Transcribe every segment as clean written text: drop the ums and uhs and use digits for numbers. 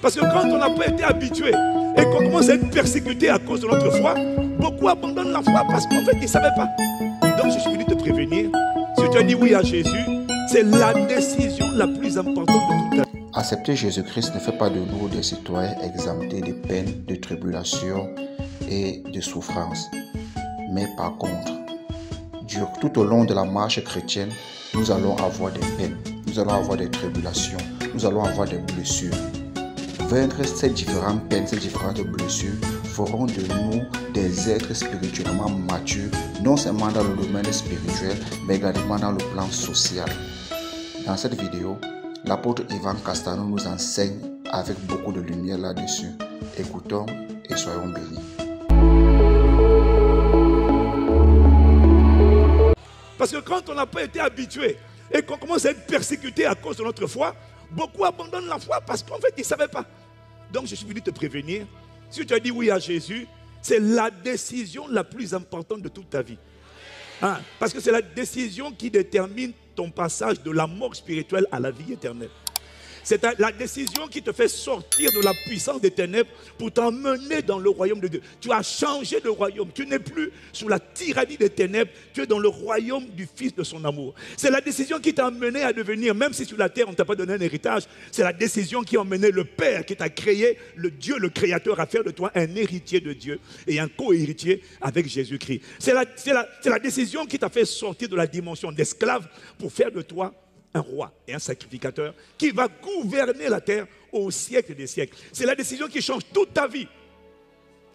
Parce que quand on n'a pas été habitué et qu'on commence à être persécuté à cause de notre foi, beaucoup abandonnent la foi parce qu'en fait, ils ne savaient pas. Donc, je suis venu te prévenir. Si tu as dit oui à Jésus, c'est la décision la plus importante de toute ta vie. Accepter Jésus-Christ ne fait pas de nous des citoyens exemptés de peines, de tribulations et de souffrances. Mais par contre, tout au long de la marche chrétienne, nous allons avoir des peines, nous allons avoir des tribulations, nous allons avoir des blessures. Vaincre ces différentes peines, ces différentes blessures feront de nous des êtres spirituellement matures, non seulement dans le domaine spirituel, mais également dans le plan social. Dans cette vidéo, l'apôtre Ivan Castano nous enseigne avec beaucoup de lumière là-dessus. Écoutons et soyons bénis. Parce que quand on n'a pas été habitué et qu'on commence à être persécuté à cause de notre foi, beaucoup abandonnent la foi parce qu'en fait, ils ne savaient pas. Donc, je suis venu te prévenir. Si tu as dit oui à Jésus, c'est la décision la plus importante de toute ta vie. Parce que c'est la décision qui détermine ton passage de la mort spirituelle à la vie éternelle. C'est la décision qui te fait sortir de la puissance des ténèbres pour t'emmener dans le royaume de Dieu. Tu as changé de royaume. Tu n'es plus sous la tyrannie des ténèbres. Tu es dans le royaume du Fils de son amour. C'est la décision qui t'a amené à devenir, même si sur la terre on ne t'a pas donné un héritage, c'est la décision qui a emmené le Père qui t'a créé, le Dieu, le Créateur, à faire de toi un héritier de Dieu et un co-héritier avec Jésus-Christ. C'est la décision qui t'a fait sortir de la dimension d'esclave pour faire de toi un roi et un sacrificateur qui va gouverner la terre au siècle des siècles. C'est la décision qui change toute ta vie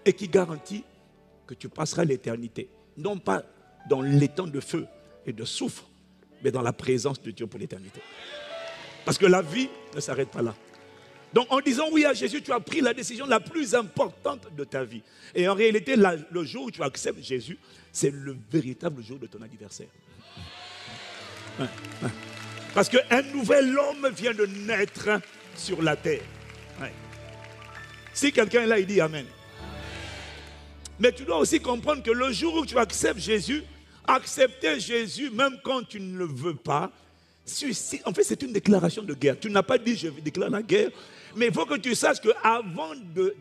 et qui garantit que tu passeras l'éternité. Non pas dans les temps de feu et de soufre, mais dans la présence de Dieu pour l'éternité. Parce que la vie ne s'arrête pas là. Donc en disant oui à Jésus, tu as pris la décision la plus importante de ta vie. Et en réalité, le jour où tu acceptes Jésus, c'est le véritable jour de ton anniversaire. Parce qu'un nouvel homme vient de naître sur la terre. Si quelqu'un est là, il dit Amen. Mais tu dois aussi comprendre que le jour où tu acceptes Jésus, accepter Jésus, même quand tu ne le veux pas, en fait, c'est une déclaration de guerre. Tu n'as pas dit je déclare la guerre, mais il faut que tu saches qu'avant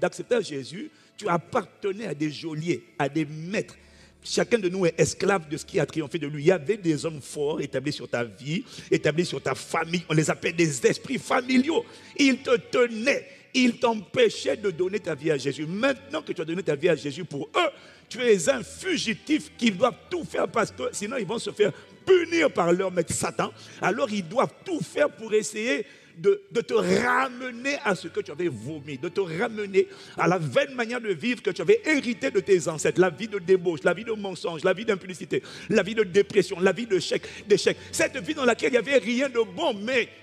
d'accepter Jésus, tu appartenais à des geôliers, à des maîtres. Chacun de nous est esclave de ce qui a triomphé de lui. Il y avait des hommes forts établis sur ta vie, établis sur ta famille. On les appelle des esprits familiaux. Ils te tenaient, ils t'empêchaient de donner ta vie à Jésus. Maintenant que tu as donné ta vie à Jésus pour eux, tu es un fugitif qu'ils doivent tout faire parce que sinon ils vont se faire punir par leur maître Satan. Alors ils doivent tout faire pour essayer de te ramener à ce que tu avais vomi, de te ramener à la vaine manière de vivre que tu avais hérité de tes ancêtres, la vie de débauche, la vie de mensonge, la vie d'impudicité, la vie de dépression, la vie d'échec. Cette vie dans laquelle il n'y avait rien de bon,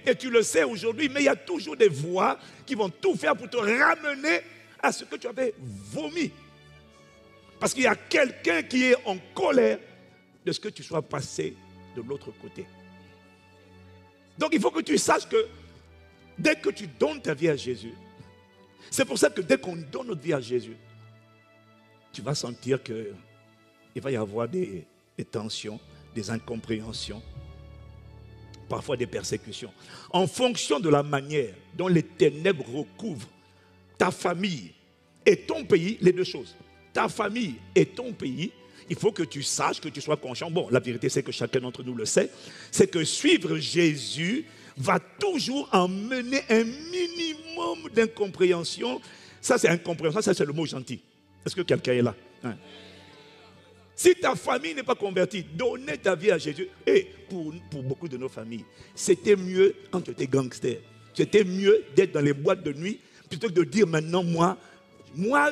et tu le sais aujourd'hui, mais il y a toujours des voix qui vont tout faire pour te ramener à ce que tu avais vomi. Parce qu'il y a quelqu'un qui est en colère de ce que tu sois passé de l'autre côté. Donc il faut que tu saches que dès que tu donnes ta vie à Jésus, c'est pour ça que dès qu'on donne notre vie à Jésus, tu vas sentir qu'il va y avoir des tensions, des incompréhensions, parfois des persécutions. En fonction de la manière dont les ténèbres recouvrent ta famille et ton pays, les deux choses. Ta famille et ton pays, il faut que tu saches, que tu sois conscient. Bon, la vérité, c'est que chacun d'entre nous le sait. C'est que suivre Jésus va toujours emmener un minimum d'incompréhension. Ça, c'est incompréhension. Ça, c'est le mot gentil. Est-ce que quelqu'un est là? Si ta famille n'est pas convertie, donner ta vie à Jésus. Et pour beaucoup de nos familles, c'était mieux quand tu étais gangster. C'était mieux d'être dans les boîtes de nuit plutôt que de dire maintenant, moi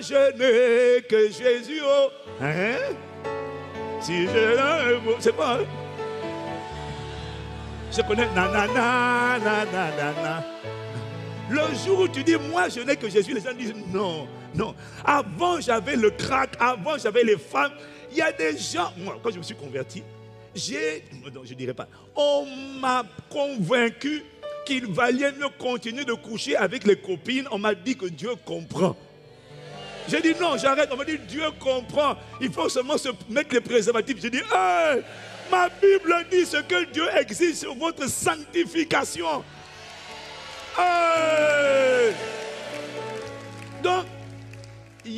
je n'ai que Jésus. Oh. Si je... C'est pas... Je connais nanana, nanana. Le jour où tu dis, moi je n'ai que Jésus, les gens disent, non, non. Avant j'avais le crack, avant j'avais les femmes. Il y a des gens, moi quand je me suis converti, non, je ne dirais pas, on m'a convaincu qu'il valait mieux continuer de coucher avec les copines. On m'a dit que Dieu comprend. J'ai dit non, j'arrête. On m'a dit Dieu comprend. Il faut seulement se mettre les préservatifs. J'ai dit, hey, ma Bible dit ce que Dieu exige sur votre sanctification. Hey!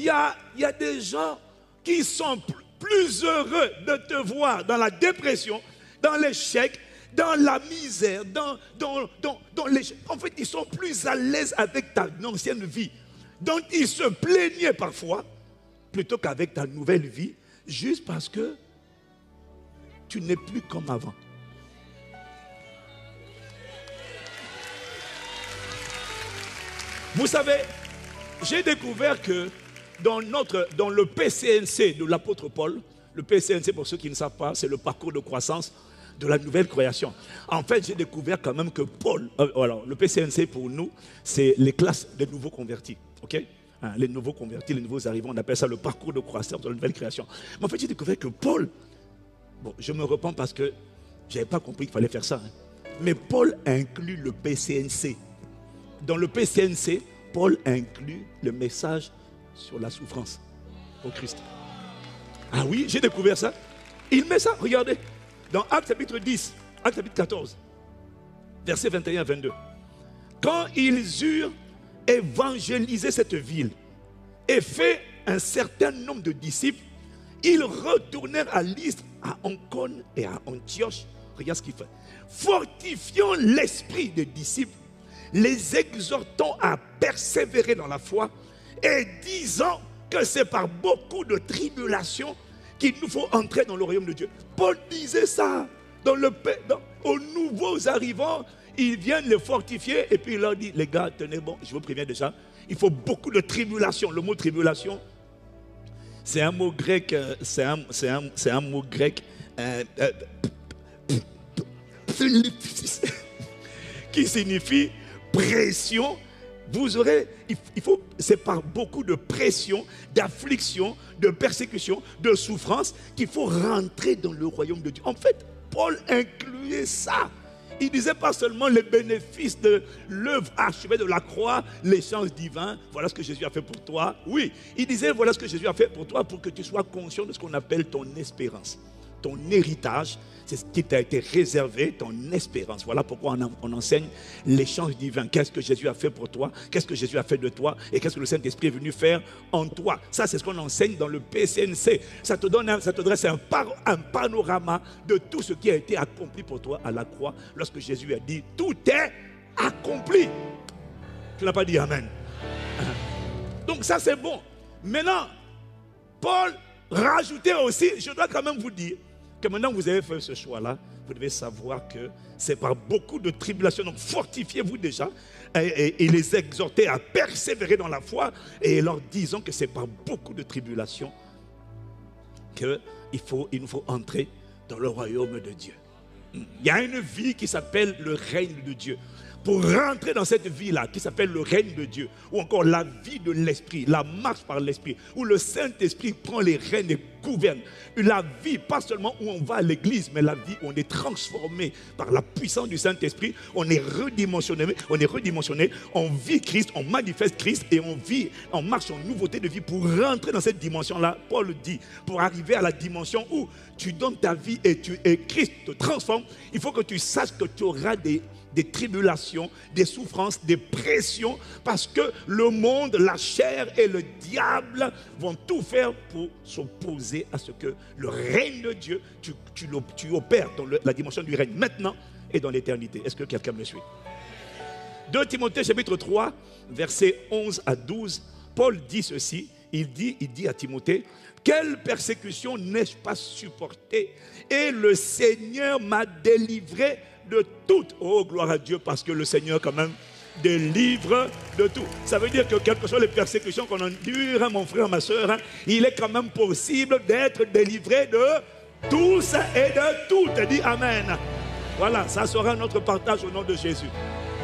y a des gens qui sont plus heureux de te voir dans la dépression, dans l'échec, dans la misère, dans l'échec. En fait, ils sont plus à l'aise avec ta ancienne vie, dont ils se plaignaient parfois, plutôt qu'avec ta nouvelle vie, juste parce que tu n'es plus comme avant. Vous savez, j'ai découvert que dans le PCNC de l'apôtre Paul, le PCNC, pour ceux qui ne savent pas, c'est le parcours de croissance de la nouvelle création. En fait, j'ai découvert quand même que Paul, alors, le PCNC pour nous, c'est les classes des nouveaux convertis, ok? Hein, les nouveaux convertis, les nouveaux arrivants, on appelle ça le parcours de croissance de la nouvelle création. Mais en fait, j'ai découvert que Paul, bon, je me repens parce que je n'avais pas compris qu'il fallait faire ça, hein. Mais Paul inclut le PCNC. Dans le PCNC, Paul inclut le message sur la souffrance au Christ. Ah oui, j'ai découvert ça. Il met ça, regardez, dans Actes chapitre 10, Actes chapitre 14, versets 21 à 22. Quand ils eurent évangélisé cette ville et fait un certain nombre de disciples, ils retournèrent à Lystre, à Icône et à Antioche. Regarde ce qu'il fait. Fortifiant l'esprit des disciples, les exhortant à persévérer dans la foi et disant que c'est par beaucoup de tribulations qu'il nous faut entrer dans le royaume de Dieu. Paul disait ça aux nouveaux arrivants. Ils viennent les fortifier et puis il leur dit, les gars, tenez bon, je vous préviens déjà, il faut beaucoup de tribulations. Le mot tribulation, c'est un mot grec, mot grec qui signifie pression. Vous aurez, c'est par beaucoup de pression, d'affliction, de persécution, de souffrance qu'il faut rentrer dans le royaume de Dieu. En fait, Paul incluait ça. Il disait pas seulement les bénéfices de l'œuvre achevée de la croix, l'échange divin, voilà ce que Jésus a fait pour toi. Oui, il disait voilà ce que Jésus a fait pour toi pour que tu sois conscient de ce qu'on appelle ton espérance. Ton héritage, c'est ce qui t'a été réservé, ton espérance. Voilà pourquoi on enseigne l'échange divin. Qu'est-ce que Jésus a fait pour toi? Qu'est-ce que Jésus a fait de toi? Et qu'est-ce que le Saint-Esprit est venu faire en toi? Ça, c'est ce qu'on enseigne dans le PCNC. Ça te dresse un panorama de tout ce qui a été accompli pour toi à la croix lorsque Jésus a dit « Tout est accompli ». Tu n'as pas dit « Amen ». Donc ça, c'est bon. Maintenant, Paul rajoutait aussi, je dois quand même vous dire, que maintenant vous avez fait ce choix-là, vous devez savoir que c'est par beaucoup de tribulations. Donc fortifiez-vous déjà et les exhortez à persévérer dans la foi et leur disant que c'est par beaucoup de tribulations qu'il nous faut entrer dans le royaume de Dieu. Il y a une vie qui s'appelle le règne de Dieu. Pour rentrer dans cette vie-là, qui s'appelle le règne de Dieu, ou encore la vie de l'Esprit, la marche par l'Esprit, où le Saint-Esprit prend les rênes et gouverne. La vie, pas seulement où on va à l'église, mais la vie où on est transformé par la puissance du Saint-Esprit, on est redimensionné, on vit Christ, on manifeste Christ et on marche en nouveauté de vie pour rentrer dans cette dimension-là. Paul dit, pour arriver à la dimension où tu donnes ta vie et Christ te transforme, il faut que tu saches que tu auras des tribulations, des souffrances, des pressions, parce que le monde, la chair et le diable vont tout faire pour s'opposer à ce que le règne de Dieu, tu opères dans la dimension du règne maintenant et dans l'éternité. Est-ce que quelqu'un me suit? 2 Timothée chapitre 3, versets 11 à 12, Paul dit ceci, il dit à Timothée, « Quelle persécution n'ai-je pas supportée? Et le Seigneur m'a délivré de tout. » Oh, gloire à Dieu, parce que le Seigneur quand même délivre de tout. Ça veut dire que quelles que soient les persécutions qu'on endure, mon frère, ma soeur, il est quand même possible d'être délivré de tous et de tout. Dis Amen. Voilà, ça sera notre partage au nom de Jésus.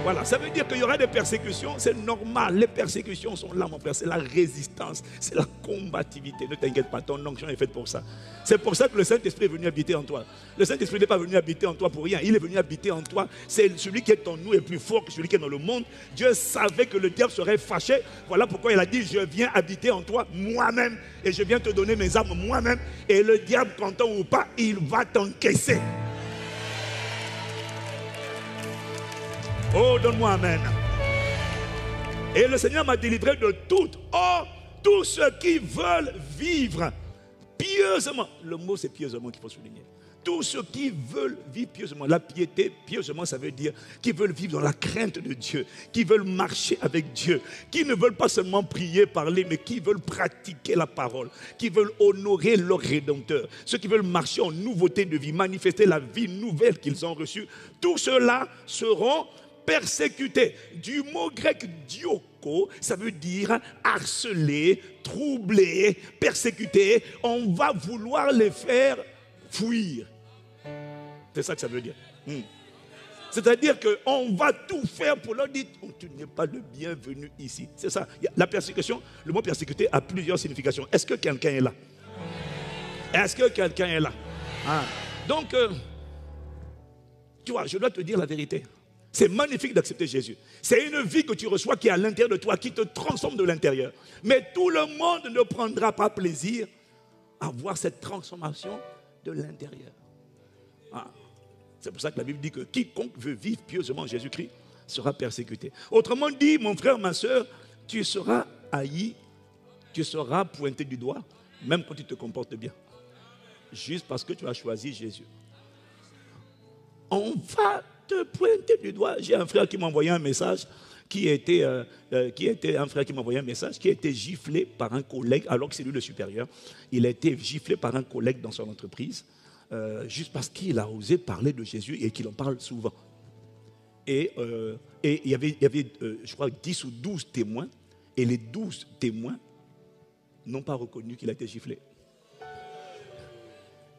Voilà, ça veut dire qu'il y aura des persécutions, c'est normal. Les persécutions sont là, mon frère, c'est la résistance, c'est la combativité. Ne t'inquiète pas, ton onction est faite pour ça. C'est pour ça que le Saint-Esprit est venu habiter en toi. Le Saint-Esprit n'est pas venu habiter en toi pour rien, il est venu habiter en toi. C'est celui qui est en nous est plus fort que celui qui est dans le monde. Dieu savait que le diable serait fâché. Voilà pourquoi il a dit, je viens habiter en toi moi-même et je viens te donner mes armes moi-même. Et le diable, content ou pas, il va t'encaisser. Oh, donne-moi amen. Et le Seigneur m'a délivré de toute. Oh, tous ceux qui veulent vivre pieusement. Le mot, c'est pieusement qu'il faut souligner. Tous ceux qui veulent vivre pieusement. La piété, pieusement, ça veut dire qui veulent vivre dans la crainte de Dieu, qui veulent marcher avec Dieu, qui ne veulent pas seulement prier, parler, mais qui veulent pratiquer la parole, qui veulent honorer leur Rédempteur, ceux qui veulent marcher en nouveauté de vie, manifester la vie nouvelle qu'ils ont reçue. Tous ceux-là seront persécutés. Du mot grec dioko, ça veut dire harceler, troubler, persécuter. On va vouloir les faire fuir. C'est ça que ça veut dire. C'est-à-dire qu'on va tout faire pour leur dire oh, tu n'es pas le bienvenu ici. C'est ça. La persécution, le mot persécuter a plusieurs significations. Est-ce que quelqu'un est là? Est-ce que quelqu'un est là? Donc, tu vois, je dois te dire la vérité. C'est magnifique d'accepter Jésus. C'est une vie que tu reçois qui est à l'intérieur de toi, qui te transforme de l'intérieur. Mais tout le monde ne prendra pas plaisir à voir cette transformation de l'intérieur. C'est pour ça que la Bible dit que quiconque veut vivre pieusement en Jésus-Christ sera persécuté. Autrement dit, mon frère, ma soeur, tu seras haï, tu seras pointé du doigt, même quand tu te comportes bien. Juste parce que tu as choisi Jésus. On va te pointer du doigt. J'ai un frère qui m'a envoyé un message, qui était giflé par un collègue, alors que c'est lui le supérieur. Il a été giflé par un collègue dans son entreprise. Juste parce qu'il a osé parler de Jésus et qu'il en parle souvent. Et il y avait je crois, 10 ou 12 témoins. Et les 12 témoins n'ont pas reconnu qu'il a été giflé.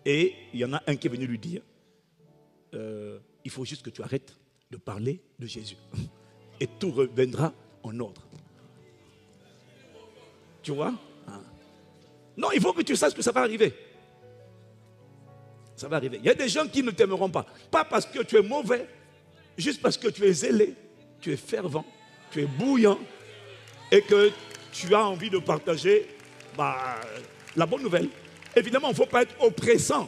Et il y en a un qui est venu lui dire, il faut juste que tu arrêtes de parler de Jésus. Et tout reviendra en ordre. Tu vois? Non, il faut que tu saches que ça va arriver. Ça va arriver. Il y a des gens qui ne t'aimeront pas. Pas parce que tu es mauvais, juste parce que tu es zélé, tu es fervent, tu es bouillant et que tu as envie de partager la bonne nouvelle. Évidemment, il ne faut pas être oppressant.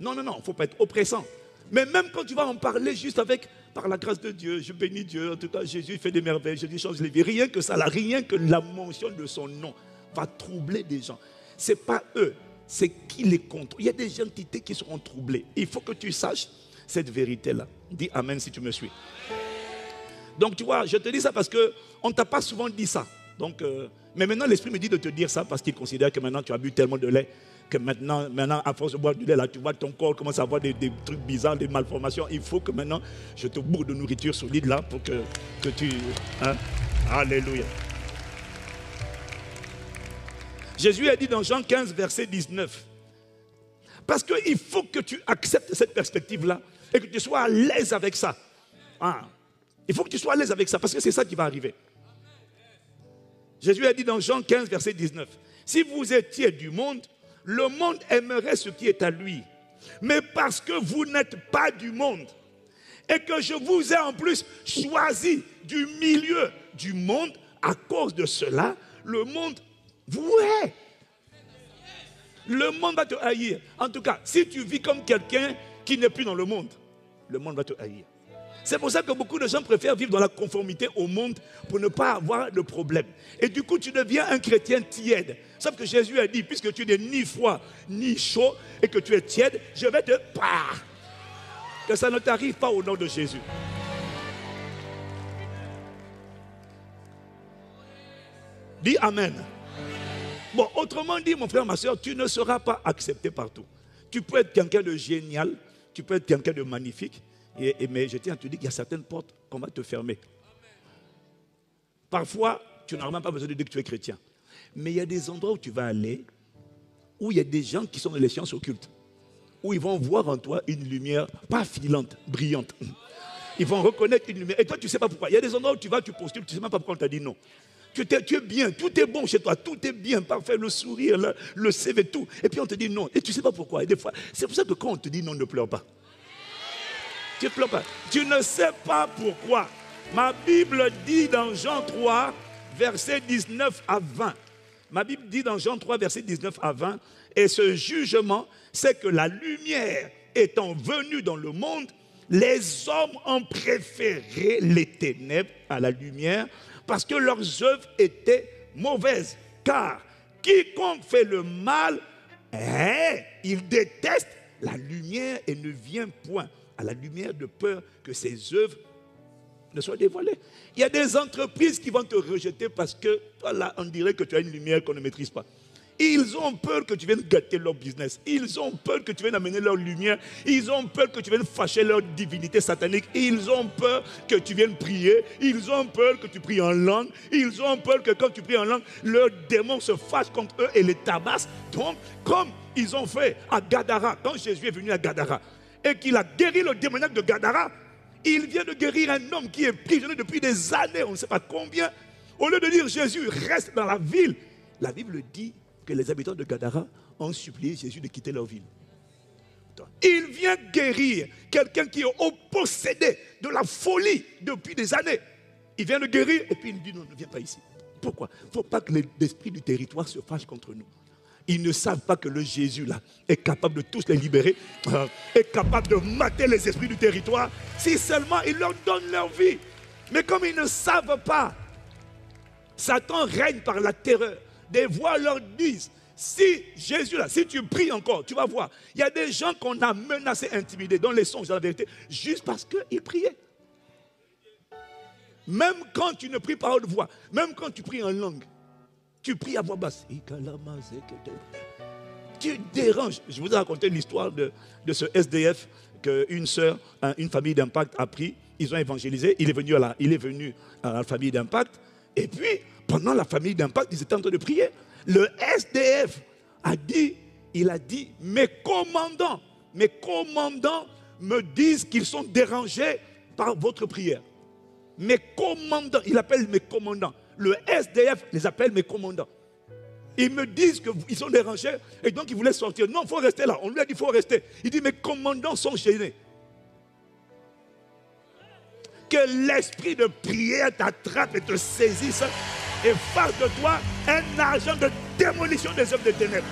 Non, il ne faut pas être oppressant. Mais même quand tu vas en parler juste par la grâce de Dieu, je bénis Dieu, en tout cas Jésus fait des merveilles, Jésus change les vies. Rien que ça, rien que la mention de son nom va troubler des gens. Ce n'est pas eux. C'est qui les contrôle. Il y a des entités qui seront troublées. Il faut que tu saches cette vérité-là. Dis Amen si tu me suis. Donc tu vois, je te dis ça parce qu'on ne t'a pas souvent dit ça. Donc, mais maintenant l'Esprit me dit de te dire ça parce qu'il considère que maintenant tu as bu tellement de lait, que maintenant à force de boire du lait, là, tu vois ton corps commence à avoir des trucs bizarres, des malformations. Il faut que maintenant je te bourre de nourriture solide là pour que tu... Alléluia. Jésus a dit dans Jean 15, verset 19. Parce qu'il faut que tu acceptes cette perspective-là et que tu sois à l'aise avec ça. Il faut que tu sois à l'aise avec ça parce que c'est ça qui va arriver. Jésus a dit dans Jean 15, verset 19. Si vous étiez du monde, le monde aimerait ce qui est à lui. Mais parce que vous n'êtes pas du monde et que je vous ai en plus choisi du milieu du monde, à cause de cela, le monde vous hait. Le monde va te haïr. En tout cas, si tu vis comme quelqu'un qui n'est plus dans le monde va te haïr. C'est pour ça que beaucoup de gens préfèrent vivre dans la conformité au monde pour ne pas avoir de problème. Et du coup, tu deviens un chrétien tiède. Sauf que Jésus a dit, puisque tu n'es ni froid ni chaud et que tu es tiède, je vais te... Que ça ne t'arrive pas au nom de Jésus. Dis Amen. Bon, autrement dit, mon frère, ma soeur, tu ne seras pas accepté partout. Tu peux être quelqu'un de génial, tu peux être quelqu'un de magnifique, mais je tiens à te dire qu'il y a certaines portes qu'on va te fermer. Parfois, tu n'as même pas besoin de dire que tu es chrétien. Mais il y a des endroits où tu vas aller, où il y a des gens qui sont dans les sciences occultes, où ils vont voir en toi une lumière, pas filante, brillante. Ils vont reconnaître une lumière. Et toi, tu ne sais pas pourquoi. Il y a des endroits où tu vas, tu postules, tu ne sais même pas pourquoi on t'a dit non. Tu es bien, tout est bon chez toi, tout est bien, parfait, le sourire, le CV, tout. Et puis on te dit non, et tu ne sais pas pourquoi. Et des fois, c'est pour ça que quand on te dit non, ne pleure pas. Tu ne pleures pas. Tu ne sais pas pourquoi. Ma Bible dit dans Jean 3, versets 19 à 20. Ma Bible dit dans Jean 3, versets 19 à 20, et ce jugement, c'est que la lumière étant venue dans le monde, les hommes ont préféré les ténèbres à la lumière, parce que leurs œuvres étaient mauvaises. Car quiconque fait le mal, il déteste la lumière et ne vient point à la lumière de peur que ses œuvres ne soient dévoilées. Il y a des entreprises qui vont te rejeter parce que toi là, on dirait que tu as une lumière qu'on ne maîtrise pas. Ils ont peur que tu viennes gâter leur business. Ils ont peur que tu viennes amener leur lumière. Ils ont peur que tu viennes fâcher leur divinité satanique. Ils ont peur que tu viennes prier. Ils ont peur que tu pries en langue. Ils ont peur que quand tu pries en langue, leurs démons se fâchent contre eux et les tabassent. Donc, comme ils ont fait à Gadara, quand Jésus est venu à Gadara et qu'il a guéri le démoniaque de Gadara, il vient de guérir un homme qui est prisonnier depuis des années, on ne sait pas combien. Au lieu de dire Jésus reste dans la ville, la Bible dit que les habitants de Gadara ont supplié Jésus de quitter leur ville. Il vient guérir quelqu'un qui est possédé de la folie depuis des années. Il vient le guérir et puis il dit non, ne viens pas ici. Pourquoi? Il ne faut pas que l'esprit du territoire se fâche contre nous. Ils ne savent pas que le Jésus là est capable de tous les libérer, est capable de mater les esprits du territoire si seulement il leur donne leur vie. Mais comme ils ne savent pas, Satan règne par la terreur. Des voix leur disent, si Jésus là, si tu pries encore, tu vas voir, il y a des gens qu'on a menacés, intimidés dans les songes, dans la vérité, juste parce qu'ils priaient. Même quand tu ne pries pas à haute voix, même quand tu pries en langue, tu pries à voix basse. Tu déranges. Je vous ai raconté l'histoire de ce SDF qu'une sœur, une famille d'impact a pris. Ils ont évangélisé. Il est venu à la famille d'impact. Et puis, pendant la famille d'impact, ils étaient en train de prier. Le SDF il a dit, mes commandants me disent qu'ils sont dérangés par votre prière. Mes commandants, il appelle mes commandants. Le SDF les appelle mes commandants. Ils me disent qu'ils sont dérangés et donc ils voulaient sortir. Non, il faut rester là. On lui a dit qu'il faut rester. Il dit, mes commandants sont gênés. Que l'esprit de prière t'attrape et te saisisse et fasse de toi un agent de démolition des œuvres des ténèbres.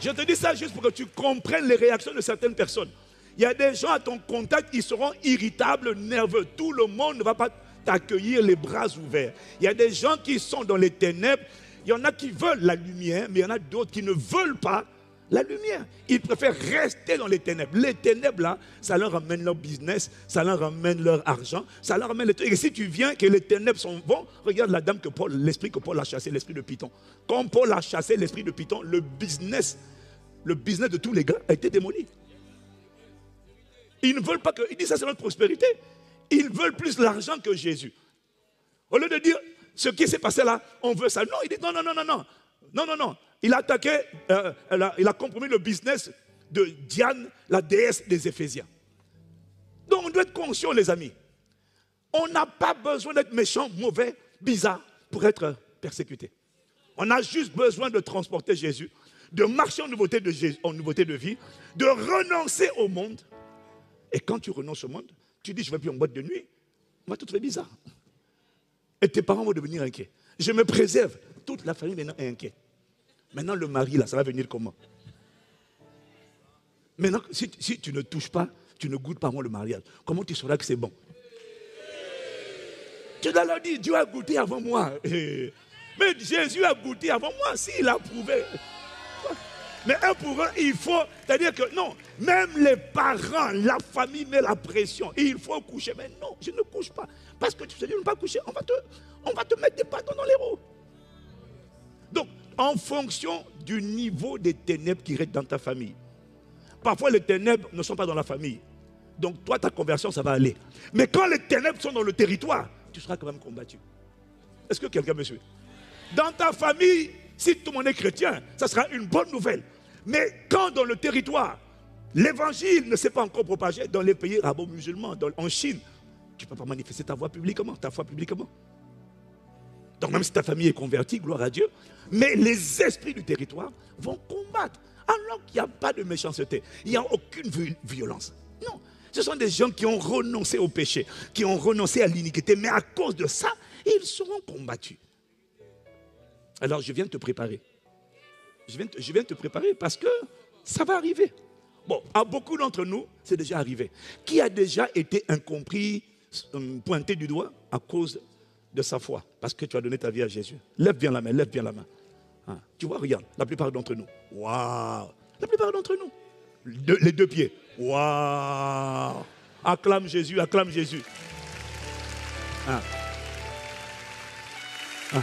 Je te dis ça juste pour que tu comprennes les réactions de certaines personnes. Il y a des gens à ton contact, ils seront irritables, nerveux. Tout le monde ne va pas t'accueillir les bras ouverts. Il y a des gens qui sont dans les ténèbres. Il y en a qui veulent la lumière, mais il y en a d'autres qui ne veulent pas la lumière. Ils préfèrent rester dans les ténèbres. Les ténèbres, là, ça leur amène leur business, ça leur amène leur argent, ça leur amène les trucs. Et si tu viens, que les ténèbres sont bons, regarde la dame l'esprit que Paul a chassé, l'esprit de Python. Quand Paul a chassé l'esprit de Python, le business de tous les gars a été démoli. Ils ne veulent pas que... Ils disent ça, c'est notre prospérité. Ils veulent plus l'argent que Jésus. Au lieu de dire, ce qui s'est passé là, on veut ça. Non, il dit non. Il a attaqué, il a compromis le business de Diane, la déesse des Éphésiens. Donc on doit être conscient, les amis. On n'a pas besoin d'être méchant, mauvais, bizarre pour être persécuté. On a juste besoin de transporter Jésus, de marcher en nouveauté de vie, de renoncer au monde. Et quand tu renonces au monde, tu dis je ne vais plus en boîte de nuit, on va tout trouver bizarre. Et tes parents vont devenir inquiets. Je me préserve. Toute la famille maintenant est inquiète. Maintenant le mari là, ça va venir comment? Maintenant, si tu ne touches pas, tu ne goûtes pas avant le mariage, comment tu sauras que c'est bon? Tu dois leur dire, Dieu a goûté avant moi. Mais Jésus a goûté avant moi, s'il a prouvé. Mais un pour un, il faut, c'est-à-dire que non, même les parents, la famille met la pression. Il faut coucher. Mais non, je ne couche pas. Parce que tu te dis de ne pas coucher, on va te mettre des bâtons dans les roues. Donc, en fonction du niveau des ténèbres qui restent dans ta famille. Parfois, les ténèbres ne sont pas dans la famille. Donc, toi, ta conversion, ça va aller. Mais quand les ténèbres sont dans le territoire, tu seras quand même combattu. Est-ce que quelqu'un me suit? Dans ta famille, si tout le monde est chrétien, ça sera une bonne nouvelle. Mais quand dans le territoire, l'évangile ne s'est pas encore propagé dans les pays arabo-musulmans, en Chine, tu ne peux pas manifester ta foi publiquement. Donc même si ta famille est convertie, gloire à Dieu, mais les esprits du territoire vont combattre. Alors qu'il n'y a pas de méchanceté, il n'y a aucune violence. Non, ce sont des gens qui ont renoncé au péché, qui ont renoncé à l'iniquité, mais à cause de ça, ils seront combattus. Alors je viens te préparer. Je viens te préparer parce que ça va arriver. Bon, à beaucoup d'entre nous, c'est déjà arrivé. Qui a déjà été incompris, pointé du doigt à cause de sa foi? Parce que tu as donné ta vie à Jésus. Lève bien la main, lève bien la main. Hein, tu vois, regarde, la plupart d'entre nous. Waouh! La plupart d'entre nous. Les deux pieds. Waouh! Acclame Jésus, acclame Jésus. Hein. Hein.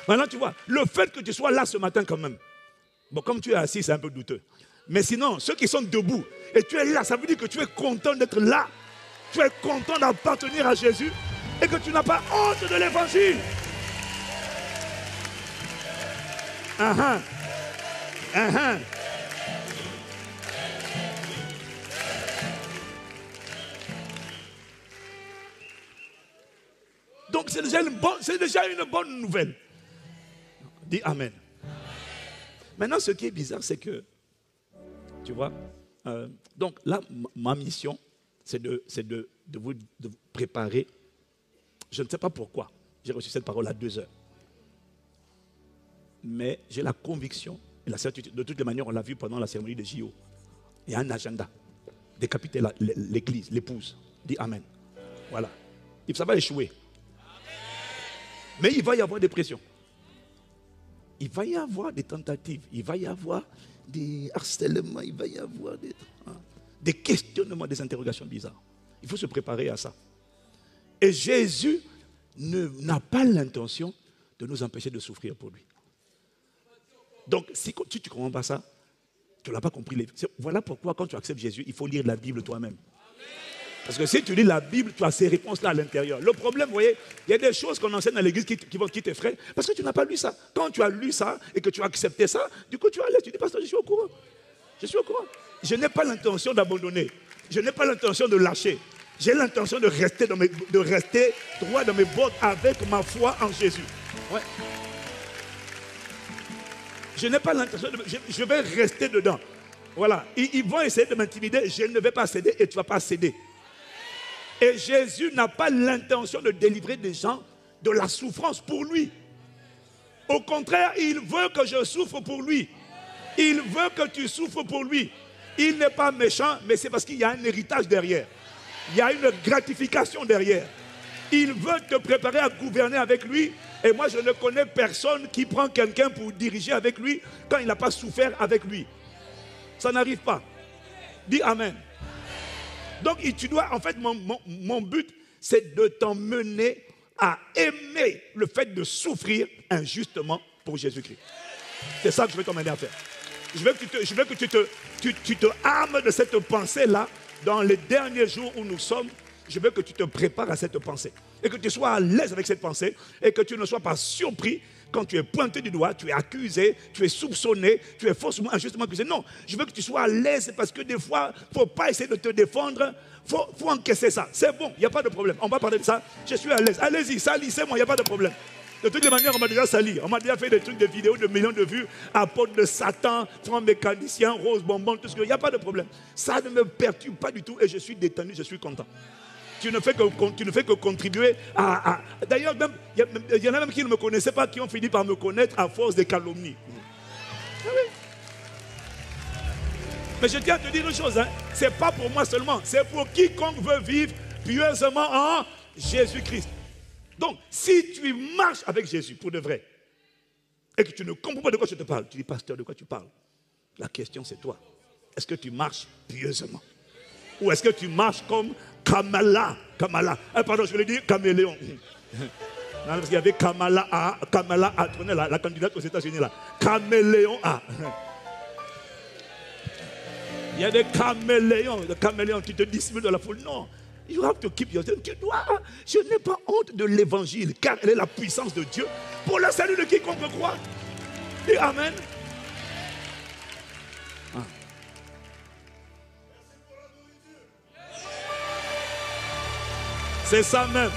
Maintenant, tu vois, le fait que tu sois là ce matin quand même. Bon, comme tu es assis, c'est un peu douteux. Mais sinon, ceux qui sont debout, et tu es là, ça veut dire que tu es content d'être là. Tu es content d'appartenir à Jésus et que tu n'as pas honte de l'évangile. Donc c'est déjà une bonne nouvelle. Dis Amen. Maintenant, ce qui est bizarre, c'est que, tu vois, donc là, ma mission, c'est de vous préparer. Je ne sais pas pourquoi j'ai reçu cette parole à 2 heures. Mais j'ai la conviction et la certitude. De toutes les manières, on l'a vu pendant la cérémonie de JO. Il y a un agenda. Décapiter l'église, l'épouse. Dis Amen. Voilà. Ça va échouer. Mais il va y avoir des pressions. Il va y avoir des tentatives. Il va y avoir des harcèlements. Il va y avoir des questionnements, des interrogations bizarres. Il faut se préparer à ça. Et Jésus n'a pas l'intention de nous empêcher de souffrir pour lui. Donc, si tu ne comprends pas ça, tu ne l'as pas compris. Voilà pourquoi, quand tu acceptes Jésus, il faut lire la Bible toi-même. Parce que si tu lis la Bible, tu as ces réponses-là à l'intérieur. Le problème, vous voyez, il y a des choses qu'on enseigne à l'église qui t'effraient parce que tu n'as pas lu ça. Quand tu as lu ça et que tu as accepté ça, du coup, tu as l'air, tu dis, pasteur, je suis au courant. Je suis au courant. Je n'ai pas l'intention d'abandonner. Je n'ai pas l'intention de lâcher. J'ai l'intention de rester droit dans mes bottes avec ma foi en Jésus. Ouais. Je n'ai pas l'intention je vais rester dedans. Voilà. Ils vont essayer de m'intimider. Je ne vais pas céder et tu ne vas pas céder. Et Jésus n'a pas l'intention de délivrer des gens de la souffrance pour lui. Au contraire, il veut que je souffre pour lui. Il veut que tu souffres pour lui. Il n'est pas méchant, mais c'est parce qu'il y a un héritage derrière. Il y a une gratification derrière. Il veut te préparer à gouverner avec lui. Et moi, je ne connais personne qui prend quelqu'un pour diriger avec lui quand il n'a pas souffert avec lui. Ça n'arrive pas. Dis Amen. Donc, tu dois, en fait, mon but, c'est de t'emmener à aimer le fait de souffrir injustement pour Jésus-Christ. C'est ça que je veux t'emmener à faire. Je veux que tu te armes de cette pensée-là dans les derniers jours où nous sommes. Je veux que tu te prépares à cette pensée. Et que tu sois à l'aise avec cette pensée. Et que tu ne sois pas surpris quand tu es pointé du doigt, tu es accusé, tu es soupçonné, tu es faussement, injustement accusé. Non, je veux que tu sois à l'aise parce que des fois, il ne faut pas essayer de te défendre. Il faut encaisser ça. C'est bon, il n'y a pas de problème. On va parler de ça. Je suis à l'aise. Allez-y, salissez-moi, il n'y a pas de problème. De toutes les manières, on m'a déjà sali. On m'a déjà fait des trucs, des vidéos de millions de vues. Apôtre de Satan, franc mécanicien, rose bonbon, tout ce que. Il n'y a pas de problème. Ça ne me perturbe pas du tout et je suis détenu, je suis content. Tu ne fais que contribuer à... D'ailleurs, il y en a même qui ne me connaissaient pas, qui ont fini par me connaître à force de calomnies. Ah oui. Mais je tiens à te dire une chose, hein. Ce n'est pas pour moi seulement, c'est pour quiconque veut vivre pieusement en Jésus-Christ. Donc, si tu marches avec Jésus pour de vrai, et que tu ne comprends pas de quoi je te parle, tu dis, pasteur, de quoi tu parles? La question c'est toi. Est-ce que tu marches pieusement? Ou est-ce que tu marches comme Kamala? Ah, pardon, je voulais dire caméléon. Non, parce qu'il y avait Kamala A, la candidate aux États-Unis là. Caméléon A. Il y a des caméléons qui te dissimulent dans la foule. Non, you have to keep yourself. Je n'ai pas honte de l'évangile, car elle est la puissance de Dieu pour le salut de quiconque croit. Et amen. C'est ça même.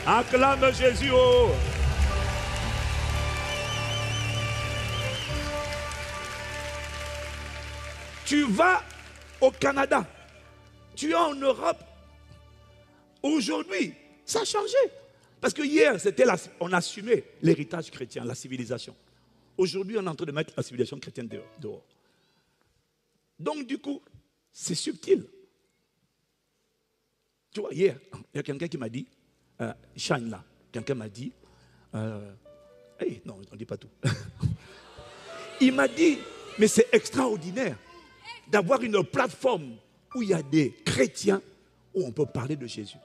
Acclame Jésus. Oh. Tu vas au Canada. Tu es en Europe. Aujourd'hui, ça a changé. Parce que hier, on assumait l'héritage chrétien, la civilisation. Aujourd'hui, on est en train de mettre la civilisation chrétienne dehors. Donc, du coup, c'est subtil. Tu vois, hier, il y a quelqu'un qui m'a dit, shine là. quelqu'un m'a dit, hey, non, on ne dit pas tout. Il m'a dit, mais c'est extraordinaire d'avoir une plateforme où il y a des chrétiens où on peut parler de Jésus.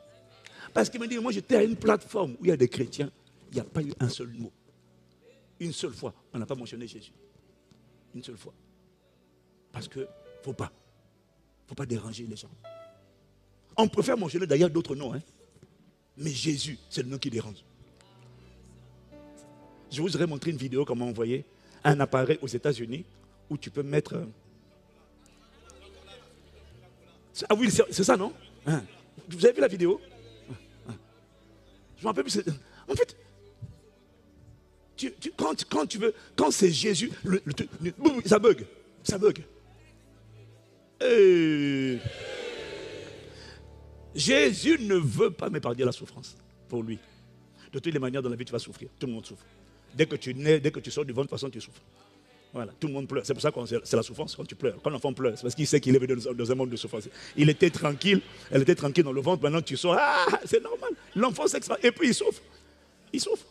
Parce qu'il m'a dit, moi j'étais à une plateforme où il y a des chrétiens, il n'y a pas eu un seul mot. Une seule fois, on n'a pas mentionné Jésus. Une seule fois. Parce que, faut pas déranger les gens. On préfère mentionner d'ailleurs d'autres noms, hein. Mais Jésus, c'est le nom qui dérange. Je vous aurais montré une vidéo, comment envoyer un appareil aux États-Unis où tu peux mettre... Ah oui, c'est ça, non? Hein? Vous avez vu la vidéo? Je me rappelle plus. En fait, quand tu veux, quand c'est Jésus, ça bug. Ça bug. Jésus ne veut pas m'épargner la souffrance pour lui. De toutes les manières, dans la vie, tu vas souffrir. Tout le monde souffre. Dès que tu nais, dès que tu sors du ventre, de toute façon, tu souffres. Voilà, tout le monde pleure. C'est pour ça que c'est la souffrance quand tu pleures. Quand l'enfant pleure, c'est parce qu'il sait qu'il est dans un monde de souffrance. Il était tranquille, elle était tranquille dans le ventre. Maintenant que tu sors, c'est normal. L'enfant s'expande. Et puis il souffre. Il souffre.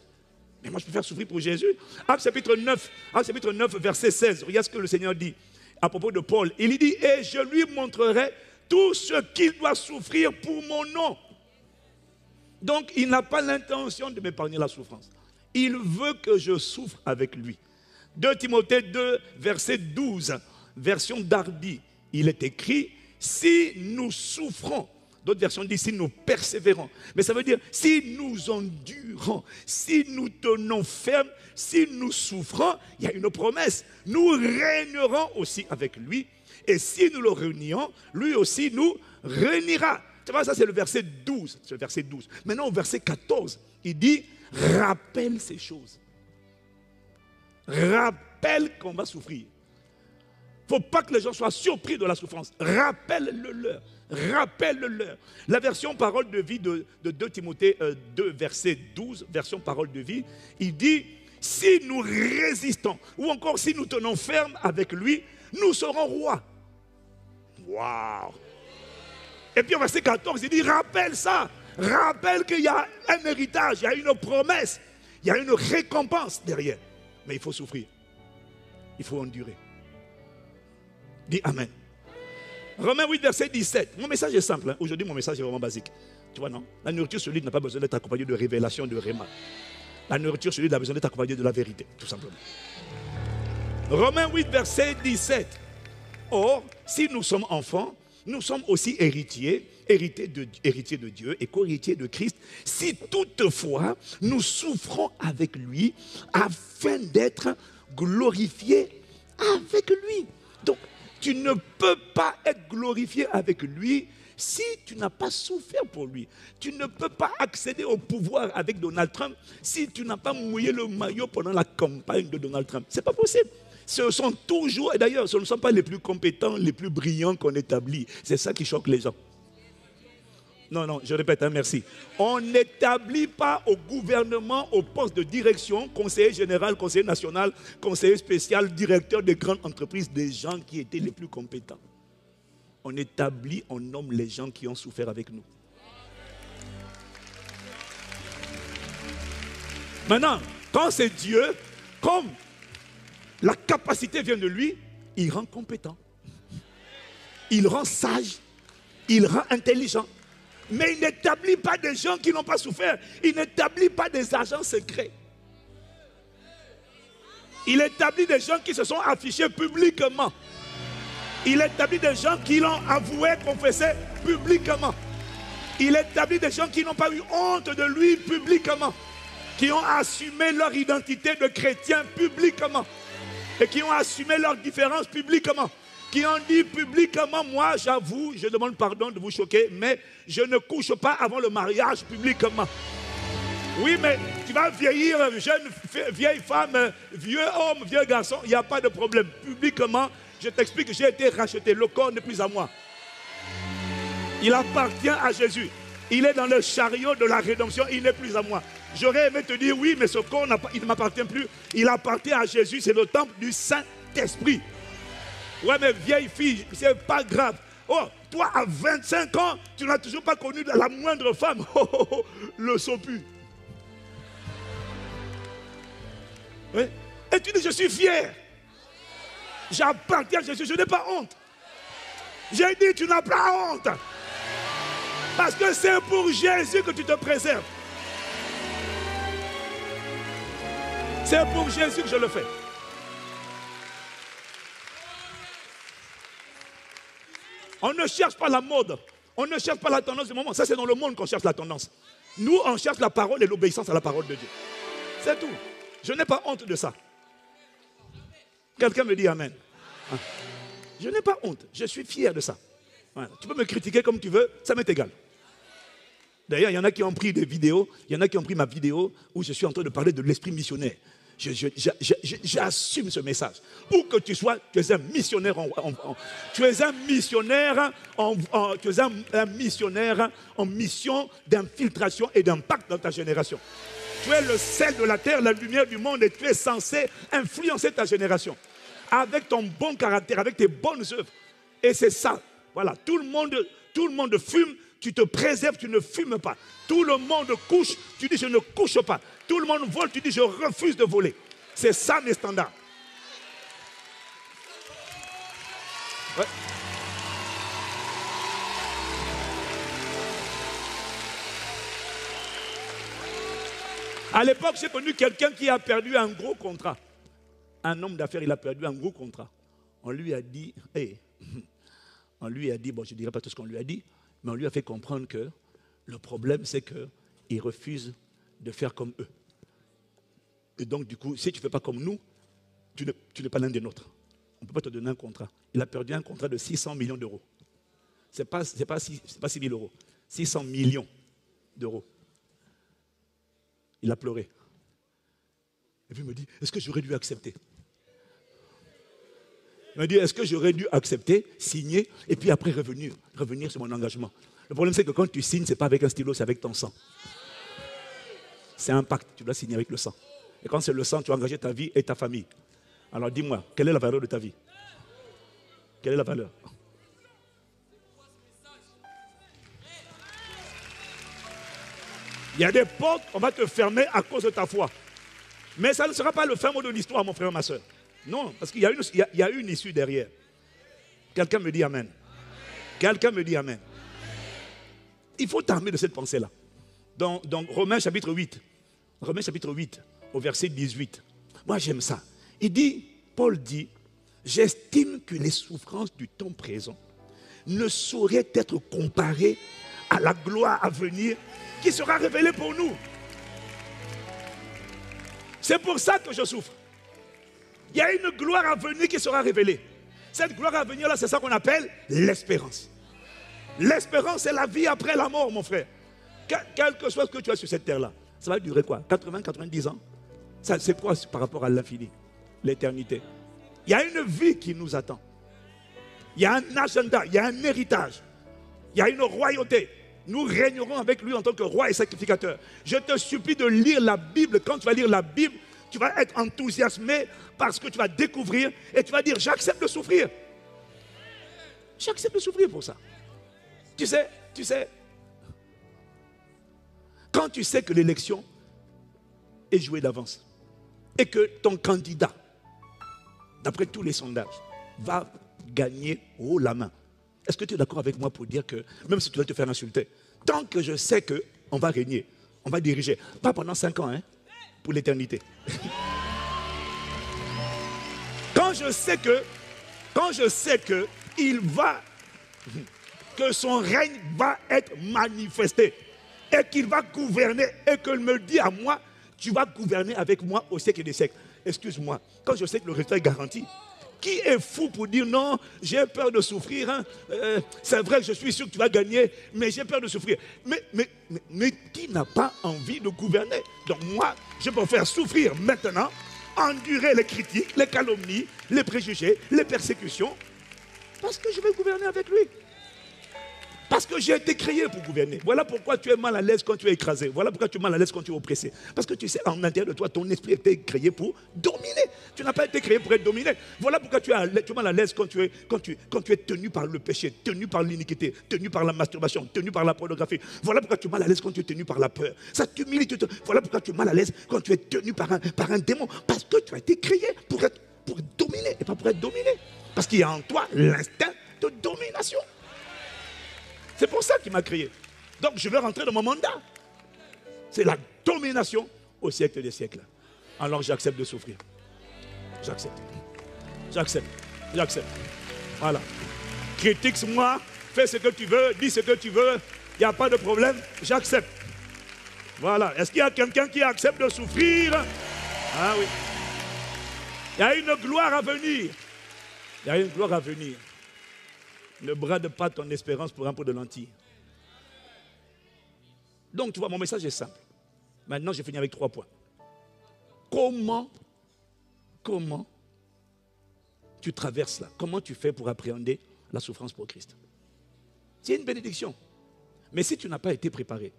Mais moi, je préfère souffrir pour Jésus. Actes chapitre 9, verset 16. Regarde ce que le Seigneur dit à propos de Paul. Il dit, et je lui montrerai tout ce qu'il doit souffrir pour mon nom. Donc, il n'a pas l'intention de m'épargner la souffrance. Il veut que je souffre avec lui. 2 Timothée 2, verset 12, version Darby. Il est écrit, si nous souffrons, d'autres versions disent si nous persévérons. Mais ça veut dire si nous endurons, si nous tenons ferme, si nous souffrons, il y a une promesse. Nous régnerons aussi avec lui. Et si nous le réunions, lui aussi nous réunira. Tu vois, ça c'est le verset 12. C'est le verset 12. Maintenant au verset 14, il dit, rappelle ces choses. Rappelle qu'on va souffrir. Il ne faut pas que les gens soient surpris de la souffrance. Rappelle-le-leur. Rappelle-le-leur. La version parole de vie de 2 Timothée 2, verset 12, version parole de vie, il dit, si nous résistons, ou encore si nous tenons ferme avec lui, nous serons rois. Waouh! Et puis au verset 14, il dit, rappelle ça. Rappelle qu'il y a un héritage, il y a une promesse, il y a une récompense derrière. Mais il faut souffrir. Il faut endurer. Dis Amen. Romains 8, verset 17. Mon message est simple. Hein. Aujourd'hui, mon message est vraiment basique. Tu vois, non? La nourriture solide n'a pas besoin d'être accompagnée de révélation, de réma. La nourriture solide a besoin d'être accompagnée de la vérité, tout simplement. Romains 8, verset 17. Or, si nous sommes enfants, nous sommes aussi héritiers de Dieu et co-héritiers de Christ, si toutefois nous souffrons avec lui afin d'être glorifiés avec lui. Donc, tu ne peux pas être glorifié avec lui si tu n'as pas souffert pour lui. Tu ne peux pas accéder au pouvoir avec Donald Trump si tu n'as pas mouillé le maillot pendant la campagne de Donald Trump. Ce n'est pas possible. Ce sont toujours, et d'ailleurs, ce ne sont pas les plus compétents, les plus brillants qu'on établit. C'est ça qui choque les gens. Non, je répète, hein, merci. On n'établit pas au gouvernement, au poste de direction, conseiller général, conseiller national, conseiller spécial, directeur de grandes entreprises, des gens qui étaient les plus compétents. On établit, on nomme les gens qui ont souffert avec nous. Maintenant, quand c'est Dieu, comme la capacité vient de lui, il rend compétent. Il rend sage. Il rend intelligent. Mais il n'établit pas des gens qui n'ont pas souffert. Il n'établit pas des agents secrets. Il établit des gens qui se sont affichés publiquement. Il établit des gens qui l'ont avoué, confessé publiquement. Il établit des gens qui n'ont pas eu honte de lui publiquement. Qui ont assumé leur identité de chrétien publiquement. Et qui ont assumé leurs différences publiquement. Qui ont dit publiquement, moi j'avoue, je demande pardon de vous choquer, mais je ne couche pas avant le mariage publiquement. Oui, mais tu vas vieillir, jeune, vieille femme, vieux homme, vieux garçon, il n'y a pas de problème. Publiquement, je t'explique, j'ai été racheté, le corps n'est plus à moi. Il appartient à Jésus. Il est dans le chariot de la rédemption, il n'est plus à moi. J'aurais aimé te dire, oui, mais ce corps, il ne m'appartient plus. Il appartient à Jésus, c'est le temple du Saint-Esprit. Ouais, mais vieille fille, c'est pas grave. Oh, toi, à 25 ans, tu n'as toujours pas connu la moindre femme. Le sopu. Oui. Et tu dis, je suis fier. J'appartiens à Jésus, je n'ai pas honte. J'ai dit, tu n'as pas honte. Parce que c'est pour Jésus que tu te préserves. C'est pour Jésus que je le fais. On ne cherche pas la mode. On ne cherche pas la tendance du moment. Ça, c'est dans le monde qu'on cherche la tendance. Nous, on cherche la parole et l'obéissance à la parole de Dieu. C'est tout. Je n'ai pas honte de ça. Quelqu'un me dit amen. Je n'ai pas honte. Je suis fier de ça. Voilà. Tu peux me critiquer comme tu veux, ça m'est égal. D'ailleurs, il y en a qui ont pris des vidéos, il y en a qui ont pris ma vidéo où je suis en train de parler de l'esprit missionnaire. J'assume ce message. Où que tu sois, tu es un missionnaire tu es un missionnaire un missionnaire en mission d'infiltration et d'impact dans ta génération. Tu es le sel de la terre, la lumière du monde et tu es censé influencer ta génération. Avec ton bon caractère, avec tes bonnes œuvres. Et c'est ça. Voilà. Tout le monde fume, tu te préserves, tu ne fumes pas. Tout le monde couche, tu dis je ne couche pas. Tout le monde vole, tu dis je refuse de voler. C'est ça mes standards. Ouais. À l'époque, j'ai connu quelqu'un qui a perdu un gros contrat. Un homme d'affaires, il a perdu un gros contrat. On lui a dit, bon, je ne dirai pas tout ce qu'on lui a dit, mais on lui a fait comprendre que le problème, c'est qu'il refuse de faire comme eux. Et donc, du coup, si tu ne fais pas comme nous, tu n'es pas l'un des nôtres. On ne peut pas te donner un contrat. Il a perdu un contrat de 600 millions d'euros. Ce n'est pas 6 000 euros. 600 millions d'euros. Il a pleuré. Et puis il me dit, est-ce que j'aurais dû accepter? Il m'a dit, est-ce que j'aurais dû accepter, signer, et puis après revenir sur mon engagement? Le problème, c'est que quand tu signes, ce n'est pas avec un stylo, c'est avec ton sang. C'est un pacte, tu dois signer avec le sang. Et quand c'est le sang, tu as engagé ta vie et ta famille. Alors dis-moi, quelle est la valeur de ta vie? Quelle est la valeur? Il y a des portes, on va te fermer à cause de ta foi. Mais ça ne sera pas le fin mot de l'histoire, mon frère, ma soeur. Non, parce qu'il y a une issue derrière. Quelqu'un me dit amen. Quelqu'un me dit amen. Il faut t'armer de cette pensée-là. Dans Romains chapitre 8, au verset 18. Moi, j'aime ça. Paul dit, j'estime que les souffrances du temps présent ne sauraient être comparées à la gloire à venir qui sera révélée pour nous. C'est pour ça que je souffre. Il y a une gloire à venir qui sera révélée. Cette gloire à venir là, c'est ça qu'on appelle l'espérance. L'espérance, c'est la vie après la mort, mon frère. Quel que soit ce que tu as sur cette terre-là, ça va durer quoi? 80, 90 ans? Ça, c'est quoi par rapport à l'infini? L'éternité. Il y a une vie qui nous attend. Il y a un agenda, il y a un héritage. Il y a une royauté. Nous régnerons avec lui en tant que roi et sacrificateur. Je te supplie de lire la Bible. Quand tu vas lire la Bible, tu vas être enthousiasmé parce que tu vas découvrir et tu vas dire, j'accepte de souffrir. J'accepte de souffrir pour ça. Tu sais, quand tu sais que l'élection est jouée d'avance et que ton candidat, d'après tous les sondages, va gagner haut la main. Est-ce que tu es d'accord avec moi pour dire que, même si tu vas te faire insulter, tant que je sais qu'on va régner, on va diriger, pas pendant 5 ans, pour l'éternité. Quand je sais que son règne va être manifesté et qu'il va gouverner et qu'il me dit à moi, tu vas gouverner avec moi au siècle des siècles. Excuse-moi, quand je sais que le résultat est garanti, qui est fou pour dire non, j'ai peur de souffrir, c'est vrai que je suis sûr que tu vas gagner, mais j'ai peur de souffrir. Mais qui n'a pas envie de gouverner? Donc moi, je peux faire souffrir maintenant, endurer les critiques, les calomnies, les préjugés, les persécutions, parce que je vais gouverner avec lui. Parce que j'ai été créé pour gouverner. Voilà pourquoi tu es mal à l'aise quand tu es écrasé. Voilà pourquoi tu es mal à l'aise quand tu es oppressé. Parce que tu sais, en intérieur de toi, ton esprit a été créé pour dominer. Tu n'as pas été créé pour être dominé. Voilà pourquoi tu es mal à l'aise quand tu es tenu par le péché, tenu par l'iniquité, tenu par la masturbation, tenu par la pornographie. Voilà pourquoi tu es mal à l'aise quand tu es tenu par la peur. Ça t'humilie. Voilà pourquoi tu es mal à l'aise quand tu es tenu par un démon. Parce que tu as été créé pour dominer et pas pour être dominé. Parce qu'il y a en toi l'instinct de domination. C'est pour ça qu'il m'a créé. Donc je vais rentrer dans mon mandat. C'est la domination au siècle des siècles. Alors j'accepte de souffrir. J'accepte. J'accepte. J'accepte. Voilà. Critique-moi, fais ce que tu veux, dis ce que tu veux. Il n'y a pas de problème. J'accepte. Voilà. Est-ce qu'il y a quelqu'un qui accepte de souffrir? Ah oui. Il y a une gloire à venir. Il y a une gloire à venir. Ne brade pas ton espérance pour un pot de lentilles. Donc, tu vois, mon message est simple. Maintenant, je finis avec 3 points. Comment tu traverses là? Comment tu fais pour appréhender la souffrance pour Christ? C'est une bénédiction. Mais si tu n'as pas été préparé,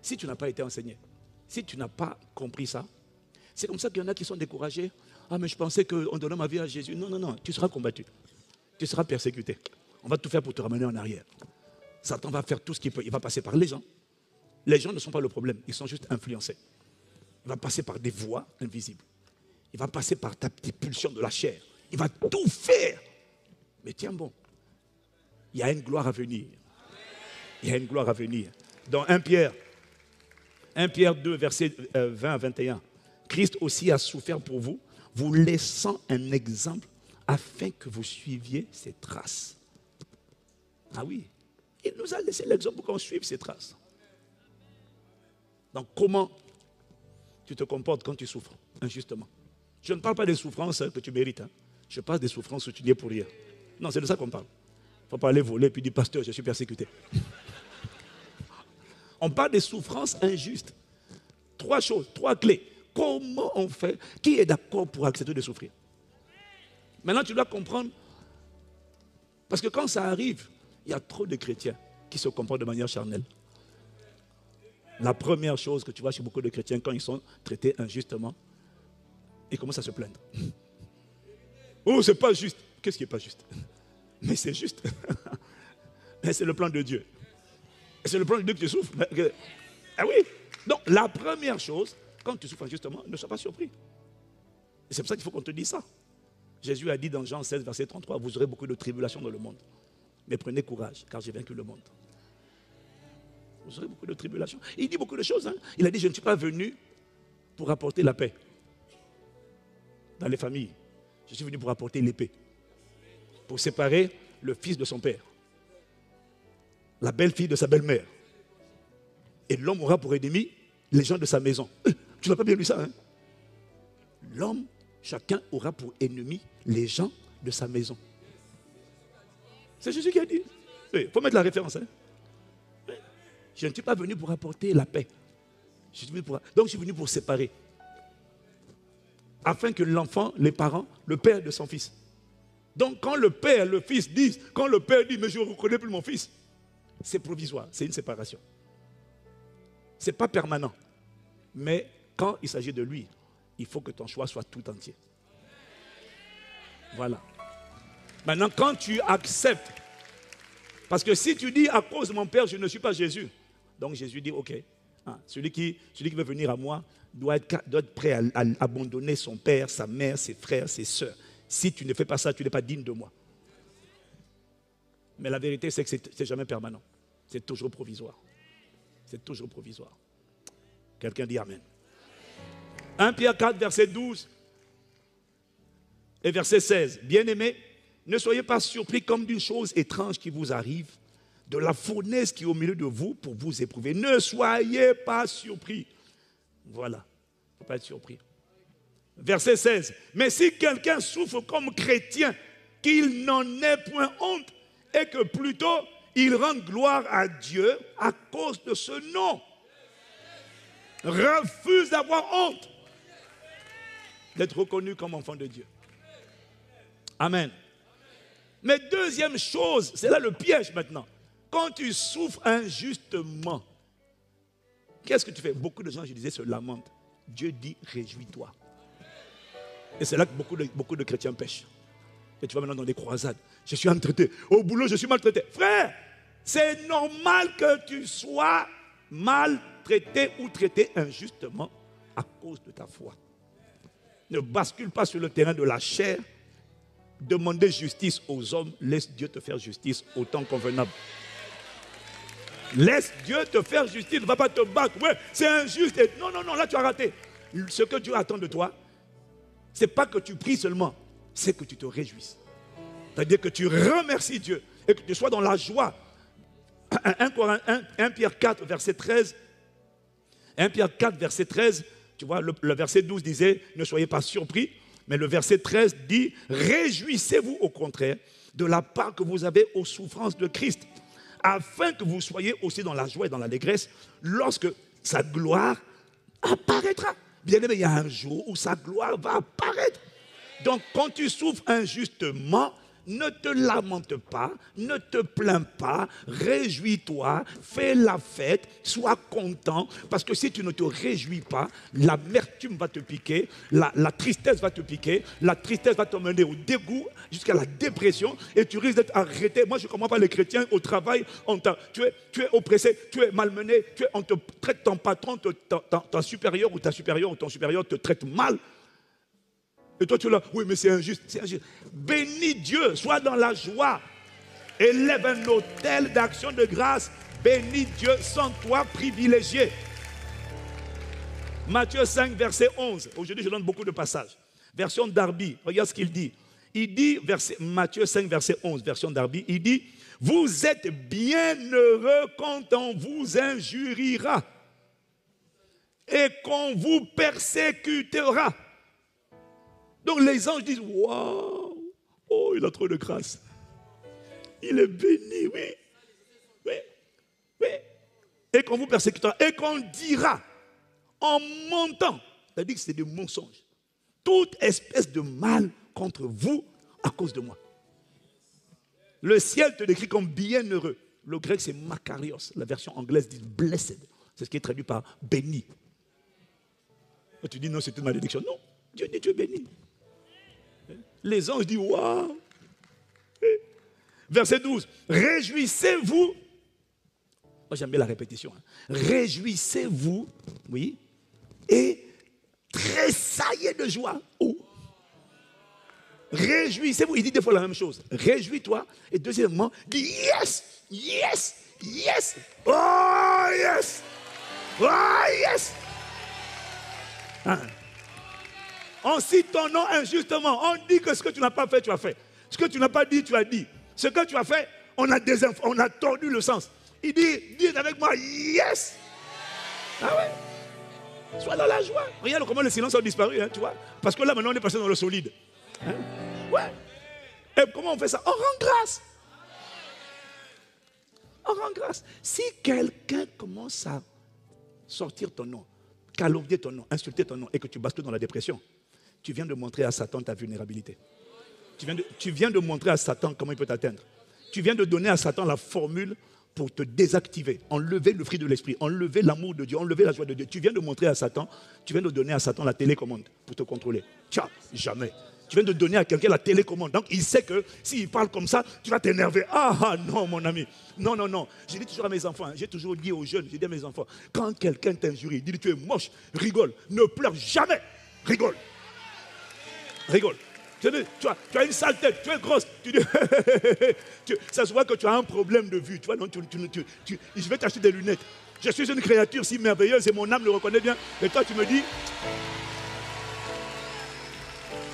si tu n'as pas été enseigné, si tu n'as pas compris ça, c'est comme ça qu'il y en a qui sont découragés. Ah, mais je pensais qu'en donnant ma vie à Jésus. Non, non, non, tu seras combattu. Tu seras persécuté. On va tout faire pour te ramener en arrière. Satan va faire tout ce qu'il peut. Il va passer par les gens. Les gens ne sont pas le problème. Ils sont juste influencés. Il va passer par des voies invisibles. Il va passer par ta petite pulsion de la chair. Il va tout faire. Mais tiens bon. Il y a une gloire à venir. Il y a une gloire à venir. Dans 1 Pierre 2, versets 20 à 21. Christ aussi a souffert pour vous, vous laissant un exemple afin que vous suiviez ses traces. Ah oui, il nous a laissé l'exemple pour qu'on suive ses traces. Donc comment tu te comportes quand tu souffres injustement? Je ne parle pas des souffrances que tu mérites. Je parle des souffrances où tu n'y es pour rien. Non, c'est de ça qu'on parle. Il ne faut pas aller voler puis dire, pasteur, je suis persécuté. On parle des souffrances injustes. 3 choses, 3 clés. Comment on fait? Qui est d'accord pour accepter de souffrir? Maintenant, tu dois comprendre. Parce que quand ça arrive, il y a trop de chrétiens qui se comportent de manière charnelle. La première chose que tu vois chez beaucoup de chrétiens, quand ils sont traités injustement, ils commencent à se plaindre. Oh, c'est pas juste. Qu'est-ce qui n'est pas juste? Mais c'est juste. Mais c'est le plan de Dieu. C'est le plan de Dieu que tu souffres. Ah oui. Donc, la première chose, quand tu souffres injustement, ne sois pas surpris. Et c'est pour ça qu'il faut qu'on te dise ça. Jésus a dit dans Jean 16, verset 33, vous aurez beaucoup de tribulations dans le monde. Mais prenez courage, car j'ai vaincu le monde. Vous aurez beaucoup de tribulations. Il dit beaucoup de choses. Il a dit, je ne suis pas venu pour apporter la paix dans les familles. Je suis venu pour apporter l'épée. Pour séparer le fils de son père. La belle-fille de sa belle-mère. Et l'homme aura pour ennemi les gens de sa maison. Tu n'as pas bien lu ça, hein? L'homme, chacun aura pour ennemi les gens de sa maison. C'est Jésus qui a dit. Il faut mettre la référence. Hein? Je ne suis pas venu pour apporter la paix. Donc je suis venu pour séparer. Afin que l'enfant, les parents, le père de son fils. Donc quand le père, le fils disent, quand le père dit, mais je ne reconnais plus mon fils, c'est provisoire, c'est une séparation. Ce n'est pas permanent. Mais quand il s'agit de lui, il faut que ton choix soit tout entier. Voilà. Maintenant, quand tu acceptes, parce que si tu dis à cause de mon père, je ne suis pas Jésus, donc Jésus dit, ok, celui qui veut venir à moi doit être prêt à abandonner son père, sa mère, ses frères, ses soeurs. Si tu ne fais pas ça, tu n'es pas digne de moi. Mais la vérité, c'est que ce n'est jamais permanent. C'est toujours provisoire. C'est toujours provisoire. Quelqu'un dit Amen. 1 Pierre 4, verset 12 et verset 16. Bien-aimés, ne soyez pas surpris comme d'une chose étrange qui vous arrive, de la fournaise qui est au milieu de vous pour vous éprouver. Ne soyez pas surpris. Voilà. Il ne faut pas être surpris. Verset 16. Mais si quelqu'un souffre comme chrétien, qu'il n'en ait point honte, et que plutôt il rende gloire à Dieu à cause de ce nom. Refuse d'avoir honte d'être reconnu comme enfant de Dieu. Amen. Mais deuxième chose, c'est là le piège maintenant. Quand tu souffres injustement, qu'est-ce que tu fais? Beaucoup de gens, je disais, se lamentent. Dieu dit, réjouis-toi. Et c'est là que beaucoup de chrétiens pêchent. Et tu vas maintenant dans des croisades. Je suis maltraité. Au boulot, je suis maltraité. Frère, c'est normal que tu sois maltraité ou traité injustement à cause de ta foi. Ne bascule pas sur le terrain de la chair. Demandez justice aux hommes. Laisse Dieu te faire justice au temps convenable. Laisse Dieu te faire justice. Ne va pas te battre. Ouais, c'est injuste. Et non, là tu as raté. Ce que Dieu attend de toi, ce n'est pas que tu pries seulement, c'est que tu te réjouisses. C'est-à-dire que tu remercies Dieu et que tu sois dans la joie. 1 Pierre 4, verset 13. 1 Pierre 4, verset 13. Tu vois, le verset 12 disait, ne soyez pas surpris. Mais le verset 13 dit, réjouissez-vous au contraire de la part que vous avez aux souffrances de Christ, afin que vous soyez aussi dans la joie et dans l'allégresse lorsque sa gloire apparaîtra. Bien aimé, il y a un jour où sa gloire va apparaître. Donc, quand tu souffres injustement, ne te lamente pas, ne te plains pas, réjouis-toi, fais la fête, sois content, parce que si tu ne te réjouis pas, l'amertume va te piquer, la tristesse va te piquer, la tristesse va te mener au dégoût, jusqu'à la dépression, et tu risques d'être arrêté. Moi, je ne comprends pas les chrétiens au travail, tu es oppressé, tu es malmené, on te traite ton patron, ton supérieur ou ta supérieure ou ton supérieur te traite mal. Et toi, tu es là, oui, mais c'est injuste, c'est injuste. Bénis Dieu, sois dans la joie. Élève un autel d'action de grâce. Bénis Dieu, sans toi privilégié. Matthieu 5, verset 11. Aujourd'hui, je donne beaucoup de passages. Version Darby, regarde ce qu'il dit. Il dit, Matthieu 5, verset 11, version Darby, il dit, vous êtes bienheureux quand on vous injuriera et qu'on vous persécutera. Donc les anges disent, waouh, oh, il a trop de grâce. Il est béni, oui. Et qu'on vous persécutera, et qu'on dira, en mentant, c'est-à-dire que c'est des mensonges, toute espèce de mal contre vous à cause de moi. Le ciel te décrit comme bienheureux. Le grec, c'est makarios. La version anglaise dit blessed. C'est ce qui est traduit par béni. Et tu dis, non, c'est une malédiction. Non, Dieu dit, tu es béni. Les anges disent, waouh. Verset 12. Réjouissez-vous. Moi, j'aime bien la répétition. Réjouissez-vous, oui, et tressaillez de joie. Oh. Réjouissez-vous. Il dit des fois la même chose. Réjouis-toi. Et deuxièmement, dis yes, yes, yes. Oh, yes. Oh, yes. Hein? On cite ton nom injustement. On dit que ce que tu n'as pas fait, tu as fait. Ce que tu n'as pas dit, tu as dit. Ce que tu as fait, on a tordu le sens. Il dit, dis avec moi, yes. Ah ouais. Sois dans la joie. Regarde comment le silence a disparu, hein, tu vois. Parce que là, maintenant, on est passé dans le solide. Hein? Ouais. Et comment on fait ça? On rend grâce. On rend grâce. Si quelqu'un commence à sortir ton nom, calomnier ton nom, insulter ton nom, et que tu bascules dans la dépression, tu viens de montrer à Satan ta vulnérabilité. Tu viens de montrer à Satan comment il peut t'atteindre. Tu viens de donner à Satan la formule pour te désactiver, enlever le fruit de l'esprit, enlever l'amour de Dieu, enlever la joie de Dieu. Tu viens de montrer à Satan, tu viens de donner à Satan la télécommande pour te contrôler. Tiens, jamais. Tu viens de donner à quelqu'un la télécommande. Donc il sait que s'il parle comme ça, tu vas t'énerver. Ah non, mon ami. Non. Je dis toujours à mes enfants, hein, j'ai toujours dit aux jeunes, j'ai dit à mes enfants, quand quelqu'un t'injurie, dis tu es moche, rigole, ne pleure jamais, rigole. Rigole. Tu as une sale tête, tu es grosse. Tu dis, ça se voit que tu as un problème de vue. Tu vois, non, je vais t'acheter des lunettes. Je suis une créature si merveilleuse et mon âme le reconnaît bien. Et toi, tu me dis,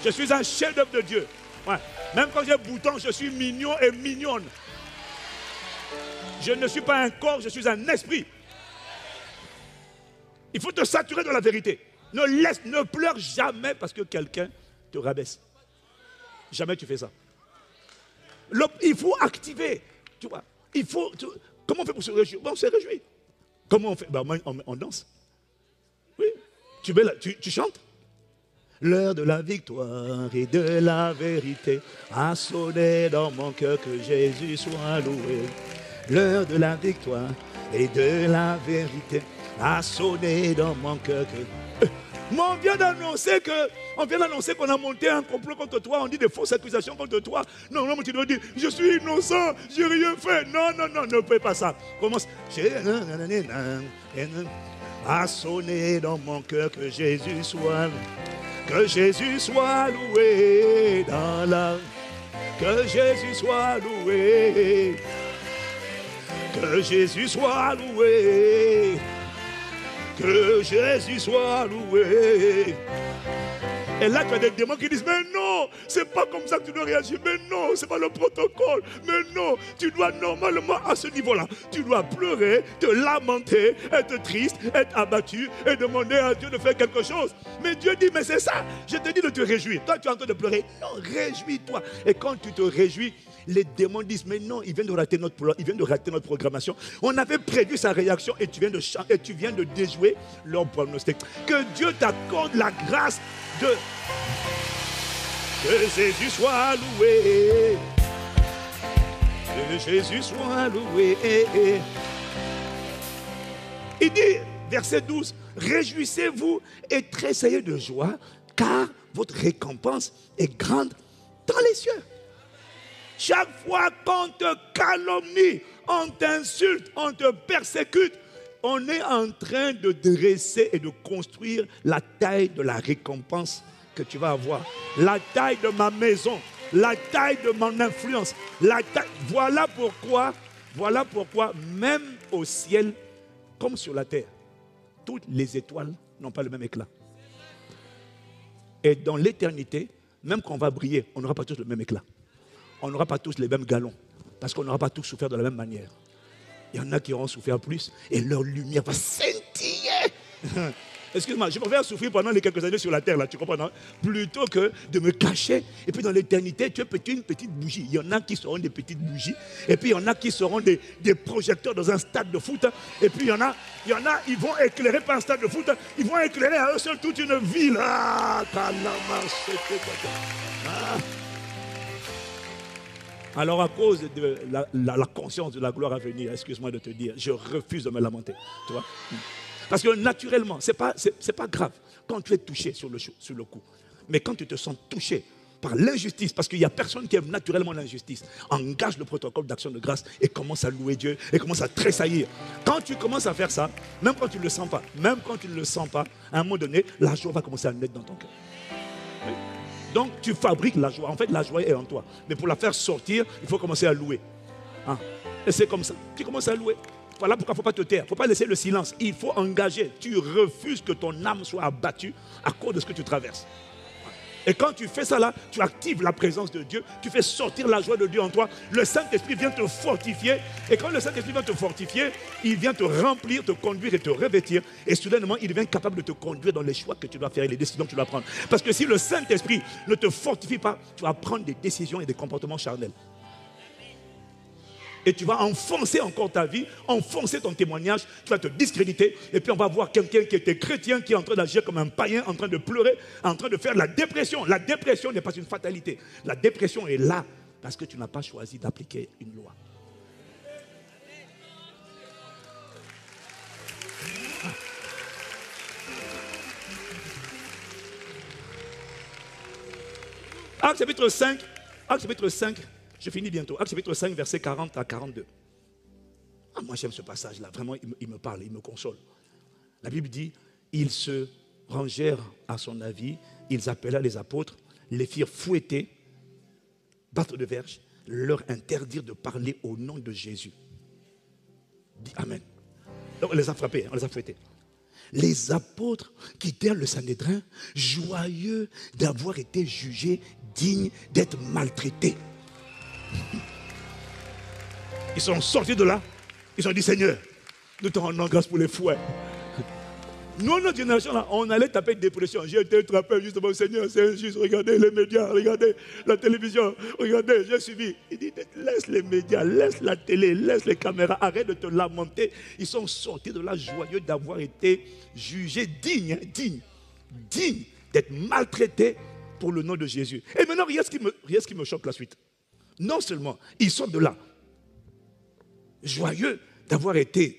je suis un chef-d'œuvre de Dieu. Ouais. Même quand j'ai bouton, je suis mignon et mignonne. Je ne suis pas un corps, je suis un esprit. Il faut te saturer de la vérité. Ne pleure jamais parce que quelqu'un te rabaisse. Jamais tu fais ça. Il faut activer. Tu vois. Comment on fait pour se réjouir? On se réjouit. Comment on fait? On danse. Oui. Tu chantes. L'heure de la victoire et de la vérité a sonné dans mon cœur, que Jésus soit loué. l'heure de la victoire et de la vérité a sonné dans mon cœur. Mais on vient d'annoncer qu'on a monté un complot contre toi, on dit des fausses accusations contre toi. Non, tu dois dire, je suis innocent, j'ai rien fait. Non, ne fais pas ça. Commence. A sonné dans mon cœur que Jésus soit loué dans la... Que Jésus soit loué. Que Jésus soit loué. Que Jésus soit loué. Et là, tu as des démons qui disent, mais non, c'est pas comme ça que tu dois réagir. Mais non, c'est pas le protocole. Mais non, tu dois normalement, à ce niveau-là, tu dois pleurer, te lamenter, être triste, être abattu et demander à Dieu de faire quelque chose. Mais Dieu dit, mais c'est ça. Je te dis de te réjouir. Toi, tu es en train de pleurer. Non, réjouis-toi. Et quand tu te réjouis, les démons disent, mais non, il vient de rater notre programmation. On avait prévu sa réaction et tu viens de déjouer leur pronostic. Que Dieu t'accorde la grâce de... Que Jésus soit loué. Que Jésus soit loué. Il dit, verset 12, réjouissez-vous et tressaillez de joie, car votre récompense est grande dans les cieux. Chaque fois qu'on te calomnie, on t'insulte, on te persécute, on est en train de dresser et de construire la taille de la récompense que tu vas avoir. La taille de ma maison, la taille de mon influence. Voilà pourquoi même au ciel, comme sur la terre, toutes les étoiles n'ont pas le même éclat. Et dans l'éternité, même quand on va briller, on n'aura pas tous le même éclat. On n'aura pas tous les mêmes galons, parce qu'on n'aura pas tous souffert de la même manière. Il y en a qui auront souffert plus, et leur lumière va scintiller. Excuse-moi, je préfère souffrir pendant les quelques années sur la terre, là, tu comprends, non? Plutôt que de me cacher. Et puis dans l'éternité, tu es une petite bougie. Il y en a qui seront des petites bougies, et puis il y en a qui seront des projecteurs dans un stade de foot. Et puis il y en a, ils vont éclairer pas un stade de foot, ils vont éclairer à eux seuls toute une ville. Alors à cause de la conscience de la gloire à venir, excuse-moi de te dire, je refuse de me lamenter. Tu vois? Parce que naturellement, c'est pas grave quand tu es touché sur le coup. Mais quand tu te sens touché par l'injustice, parce qu'il n'y a personne qui aime naturellement l'injustice, engage le protocole d'action de grâce et commence à louer Dieu et commence à tressaillir. Quand tu commences à faire ça, même quand tu ne le sens pas, à un moment donné, la joie va commencer à naître dans ton cœur. Oui. Donc tu fabriques la joie. En fait, la joie est en toi. Mais pour la faire sortir, il faut commencer à louer. Hein? Et c'est comme ça. Tu commences à louer. Voilà pourquoi il ne faut pas te taire. Il ne faut pas laisser le silence. Il faut engager. Tu refuses que ton âme soit abattue à cause de ce que tu traverses. Et quand tu fais ça là, tu actives la présence de Dieu. Tu fais sortir la joie de Dieu en toi. Le Saint-Esprit vient te fortifier. Et quand le Saint-Esprit vient te fortifier, il vient te remplir, te conduire et te revêtir. Et soudainement, il devient capable de te conduire dans les choix que tu dois faire et les décisions que tu dois prendre. Parce que si le Saint-Esprit ne te fortifie pas, tu vas prendre des décisions et des comportements charnels. Et tu vas enfoncer encore ta vie, enfoncer ton témoignage, tu vas te discréditer. Et puis on va voir quelqu'un qui était chrétien, qui est en train d'agir comme un païen, en train de pleurer, en train de faire la dépression. La dépression n'est pas une fatalité. La dépression est là parce que tu n'as pas choisi d'appliquer une loi. Actes chapitre 5, je finis bientôt. Actes chapitre 5, versets 40 à 42. Ah, moi j'aime ce passage-là, vraiment il me parle, il me console. La Bible dit, ils se rangèrent à son avis, ils appelèrent les apôtres, les firent fouetter, battre de verge, leur interdirent de parler au nom de Jésus. Dis Amen. Donc on les a frappés, on les a fouettés. Les apôtres quittèrent le Sanhédrin, joyeux d'avoir été jugés dignes d'être maltraités. Ils sont sortis de là, ils ont dit Seigneur, nous te rendons grâce pour les fouets. Nous, notre génération, là, on allait taper dépression. J'ai été frappé justement, Seigneur, c'est injuste. Regardez les médias, regardez la télévision, regardez, j'ai suivi. Il dit, laisse les médias, laisse la télé, laisse les caméras, arrête de te lamenter. Ils sont sortis de là joyeux d'avoir été jugés dignes d'être maltraités pour le nom de Jésus. Et maintenant, regarde ce qui me choque la suite. Non seulement, ils sortent de là. joyeux d'avoir été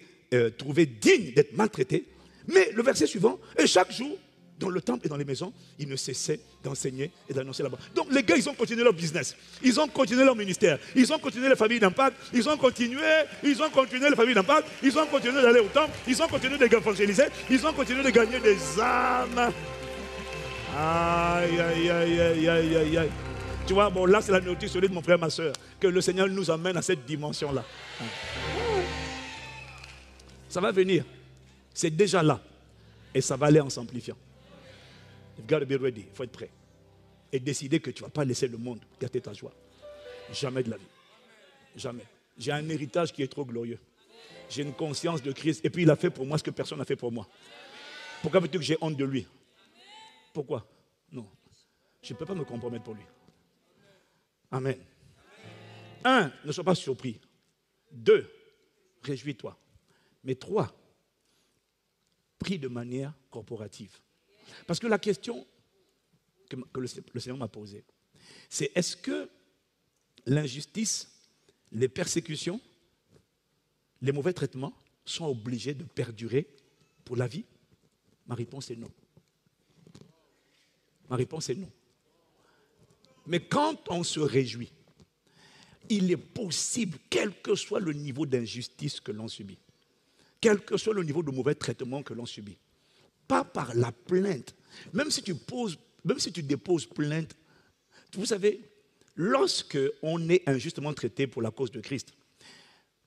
trouvé digne d'être maltraité. Mais le verset suivant, et chaque jour, dans le temple et dans les maisons, ils ne cessaient d'enseigner et d'annoncer la bonne. Donc les gars, ils ont continué leur business. Ils ont continué leur ministère. Ils ont continué les familles d'impact. Ils ont continué les familles d'impact. Ils ont continué d'aller au temple. Ils ont continué d'évangéliser. Ils ont continué de gagner des âmes. Aïe, aïe, aïe, aïe, aïe, aïe, aïe. Tu vois, bon, là, c'est la notice de mon frère, ma soeur. Que le Seigneur nous amène à cette dimension-là. Ça va venir. C'est déjà là. Et ça va aller en s'amplifiant. You've got to be ready. Il faut être prêt. Et décider que tu ne vas pas laisser le monde gâter ta joie. Jamais de la vie. Jamais. J'ai un héritage qui est trop glorieux. J'ai une conscience de Christ. Et puis il a fait pour moi ce que personne n'a fait pour moi. Pourquoi veux-tu que j'ai honte de lui? Pourquoi? Non. Je ne peux pas me compromettre pour lui. Amen. 1, ne sois pas surpris. 2, réjouis-toi. Mais 3, prie de manière corporative. Parce que la question que le Seigneur m'a posée, c'est est-ce que l'injustice, les persécutions, les mauvais traitements sont obligés de perdurer pour la vie? Ma réponse est non. Ma réponse est non. Mais quand on se réjouit, il est possible, quel que soit le niveau d'injustice que l'on subit, quel que soit le niveau de mauvais traitement que l'on subit, pas par la plainte, même si tu déposes plainte, vous savez, lorsque on est injustement traité pour la cause de Christ,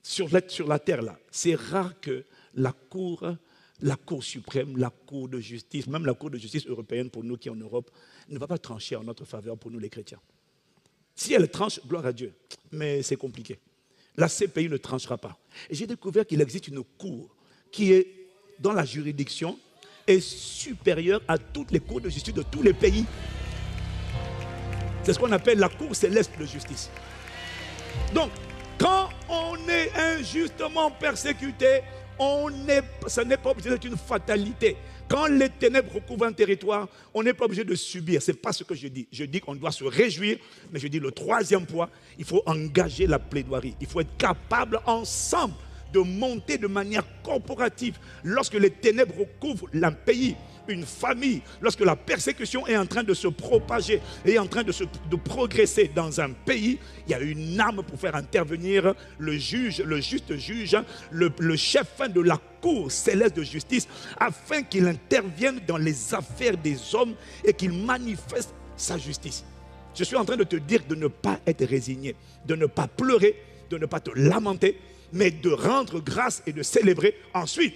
sur la terre là, c'est rare que la Cour suprême, la Cour de justice, même la Cour de justice européenne pour nous qui en Europe, ne va pas trancher en notre faveur pour nous les chrétiens. Si elle tranche, gloire à Dieu, mais c'est compliqué. La CPI ne tranchera pas. Et j'ai découvert qu'il existe une cour qui est dans la juridiction et supérieure à toutes les cours de justice de tous les pays. C'est ce qu'on appelle la cour céleste de justice. Donc, quand on est injustement persécuté, ça n'est pas obligé d'être une fatalité. Quand les ténèbres recouvrent un territoire, on n'est pas obligé de subir. Ce n'est pas ce que je dis. Je dis qu'on doit se réjouir, mais je dis le troisième point, il faut engager la plaidoirie. Il faut être capable ensemble de monter de manière corporative. Lorsque les ténèbres recouvrent un pays, une famille, lorsque la persécution est en train de se propager et en train de progresser dans un pays, il y a une arme pour faire intervenir le juge, le juste juge, le chef de la cour céleste de justice, afin qu'il intervienne dans les affaires des hommes et qu'il manifeste sa justice. Je suis en train de te dire de ne pas être résigné, de ne pas pleurer, de ne pas te lamenter, mais de rendre grâce et de célébrer, ensuite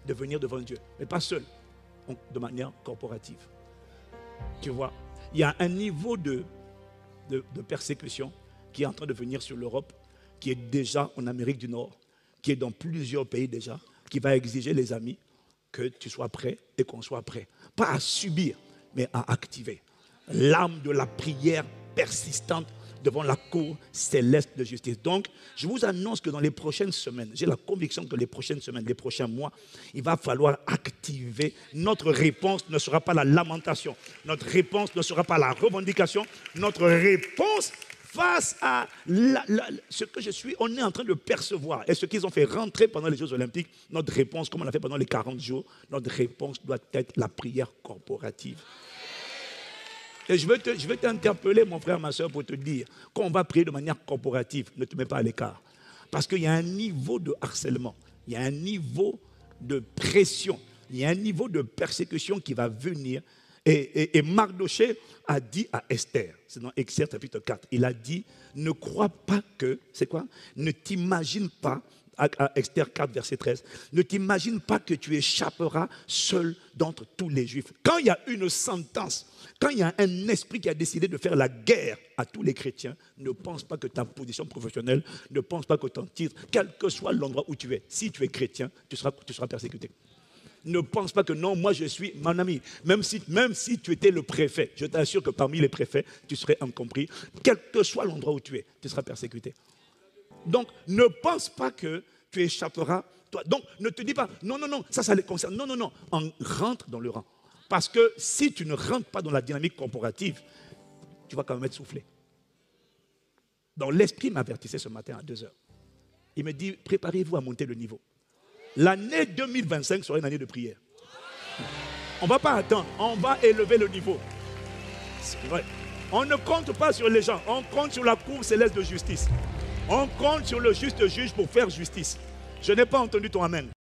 de venir devant Dieu, mais pas seul, de manière corporative. Tu vois, il y a un niveau de persécution qui est en train de venir sur l'Europe, qui est déjà en Amérique du Nord, qui est dans plusieurs pays déjà, qui va exiger, les amis, que tu sois prêt et qu'on soit prêt. Pas à subir, mais à activer l'âme de la prière persistante devant la cour céleste de justice. Donc, je vous annonce que dans les prochaines semaines, j'ai la conviction que les prochaines semaines, les prochains mois, il va falloir activer. Notre réponse ne sera pas la lamentation. Notre réponse ne sera pas la revendication. Notre réponse face à ce que je suis, on est en train de percevoir. Et ce qu'ils ont fait rentrer pendant les Jeux Olympiques, notre réponse, comme on l'a fait pendant les 40 jours, notre réponse doit être la prière corporative. Et je vais t'interpeller, mon frère, ma soeur, pour te dire qu'on va prier de manière corporative. Ne te mets pas à l'écart. Parce qu'il y a un niveau de harcèlement, il y a un niveau de pression, il y a un niveau de persécution qui va venir. Et Mardochée a dit à Esther, c'est dans Exerce chapitre 4, il a dit, ne crois pas que, c'est quoi? Ne t'imagine pas, à Esther 4, verset 13, ne t'imagine pas que tu échapperas seul d'entre tous les Juifs. Quand il y a une sentence, quand il y a un esprit qui a décidé de faire la guerre à tous les chrétiens, ne pense pas que ta position professionnelle, ne pense pas que ton titre, quel que soit l'endroit où tu es, si tu es chrétien, tu seras persécuté. Ne pense pas que non, moi je suis mon ami. Même si tu étais le préfet, je t'assure que parmi les préfets, tu serais incompris. Quel que soit l'endroit où tu es, tu seras persécuté. Donc, ne pense pas que tu échapperas. Toi. Donc, ne te dis pas, non, ça les concerne. Non, on rentre dans le rang. Parce que si tu ne rentres pas dans la dynamique corporative, tu vas quand même être soufflé. Donc, l'esprit m'avertissait ce matin à 2h. Il me dit, préparez-vous à monter le niveau. L'année 2025 sera une année de prière. On ne va pas attendre, on va élever le niveau. C'est vrai. On ne compte pas sur les gens, on compte sur la cour céleste de justice. On compte sur le juste juge pour faire justice. Je n'ai pas entendu ton amen.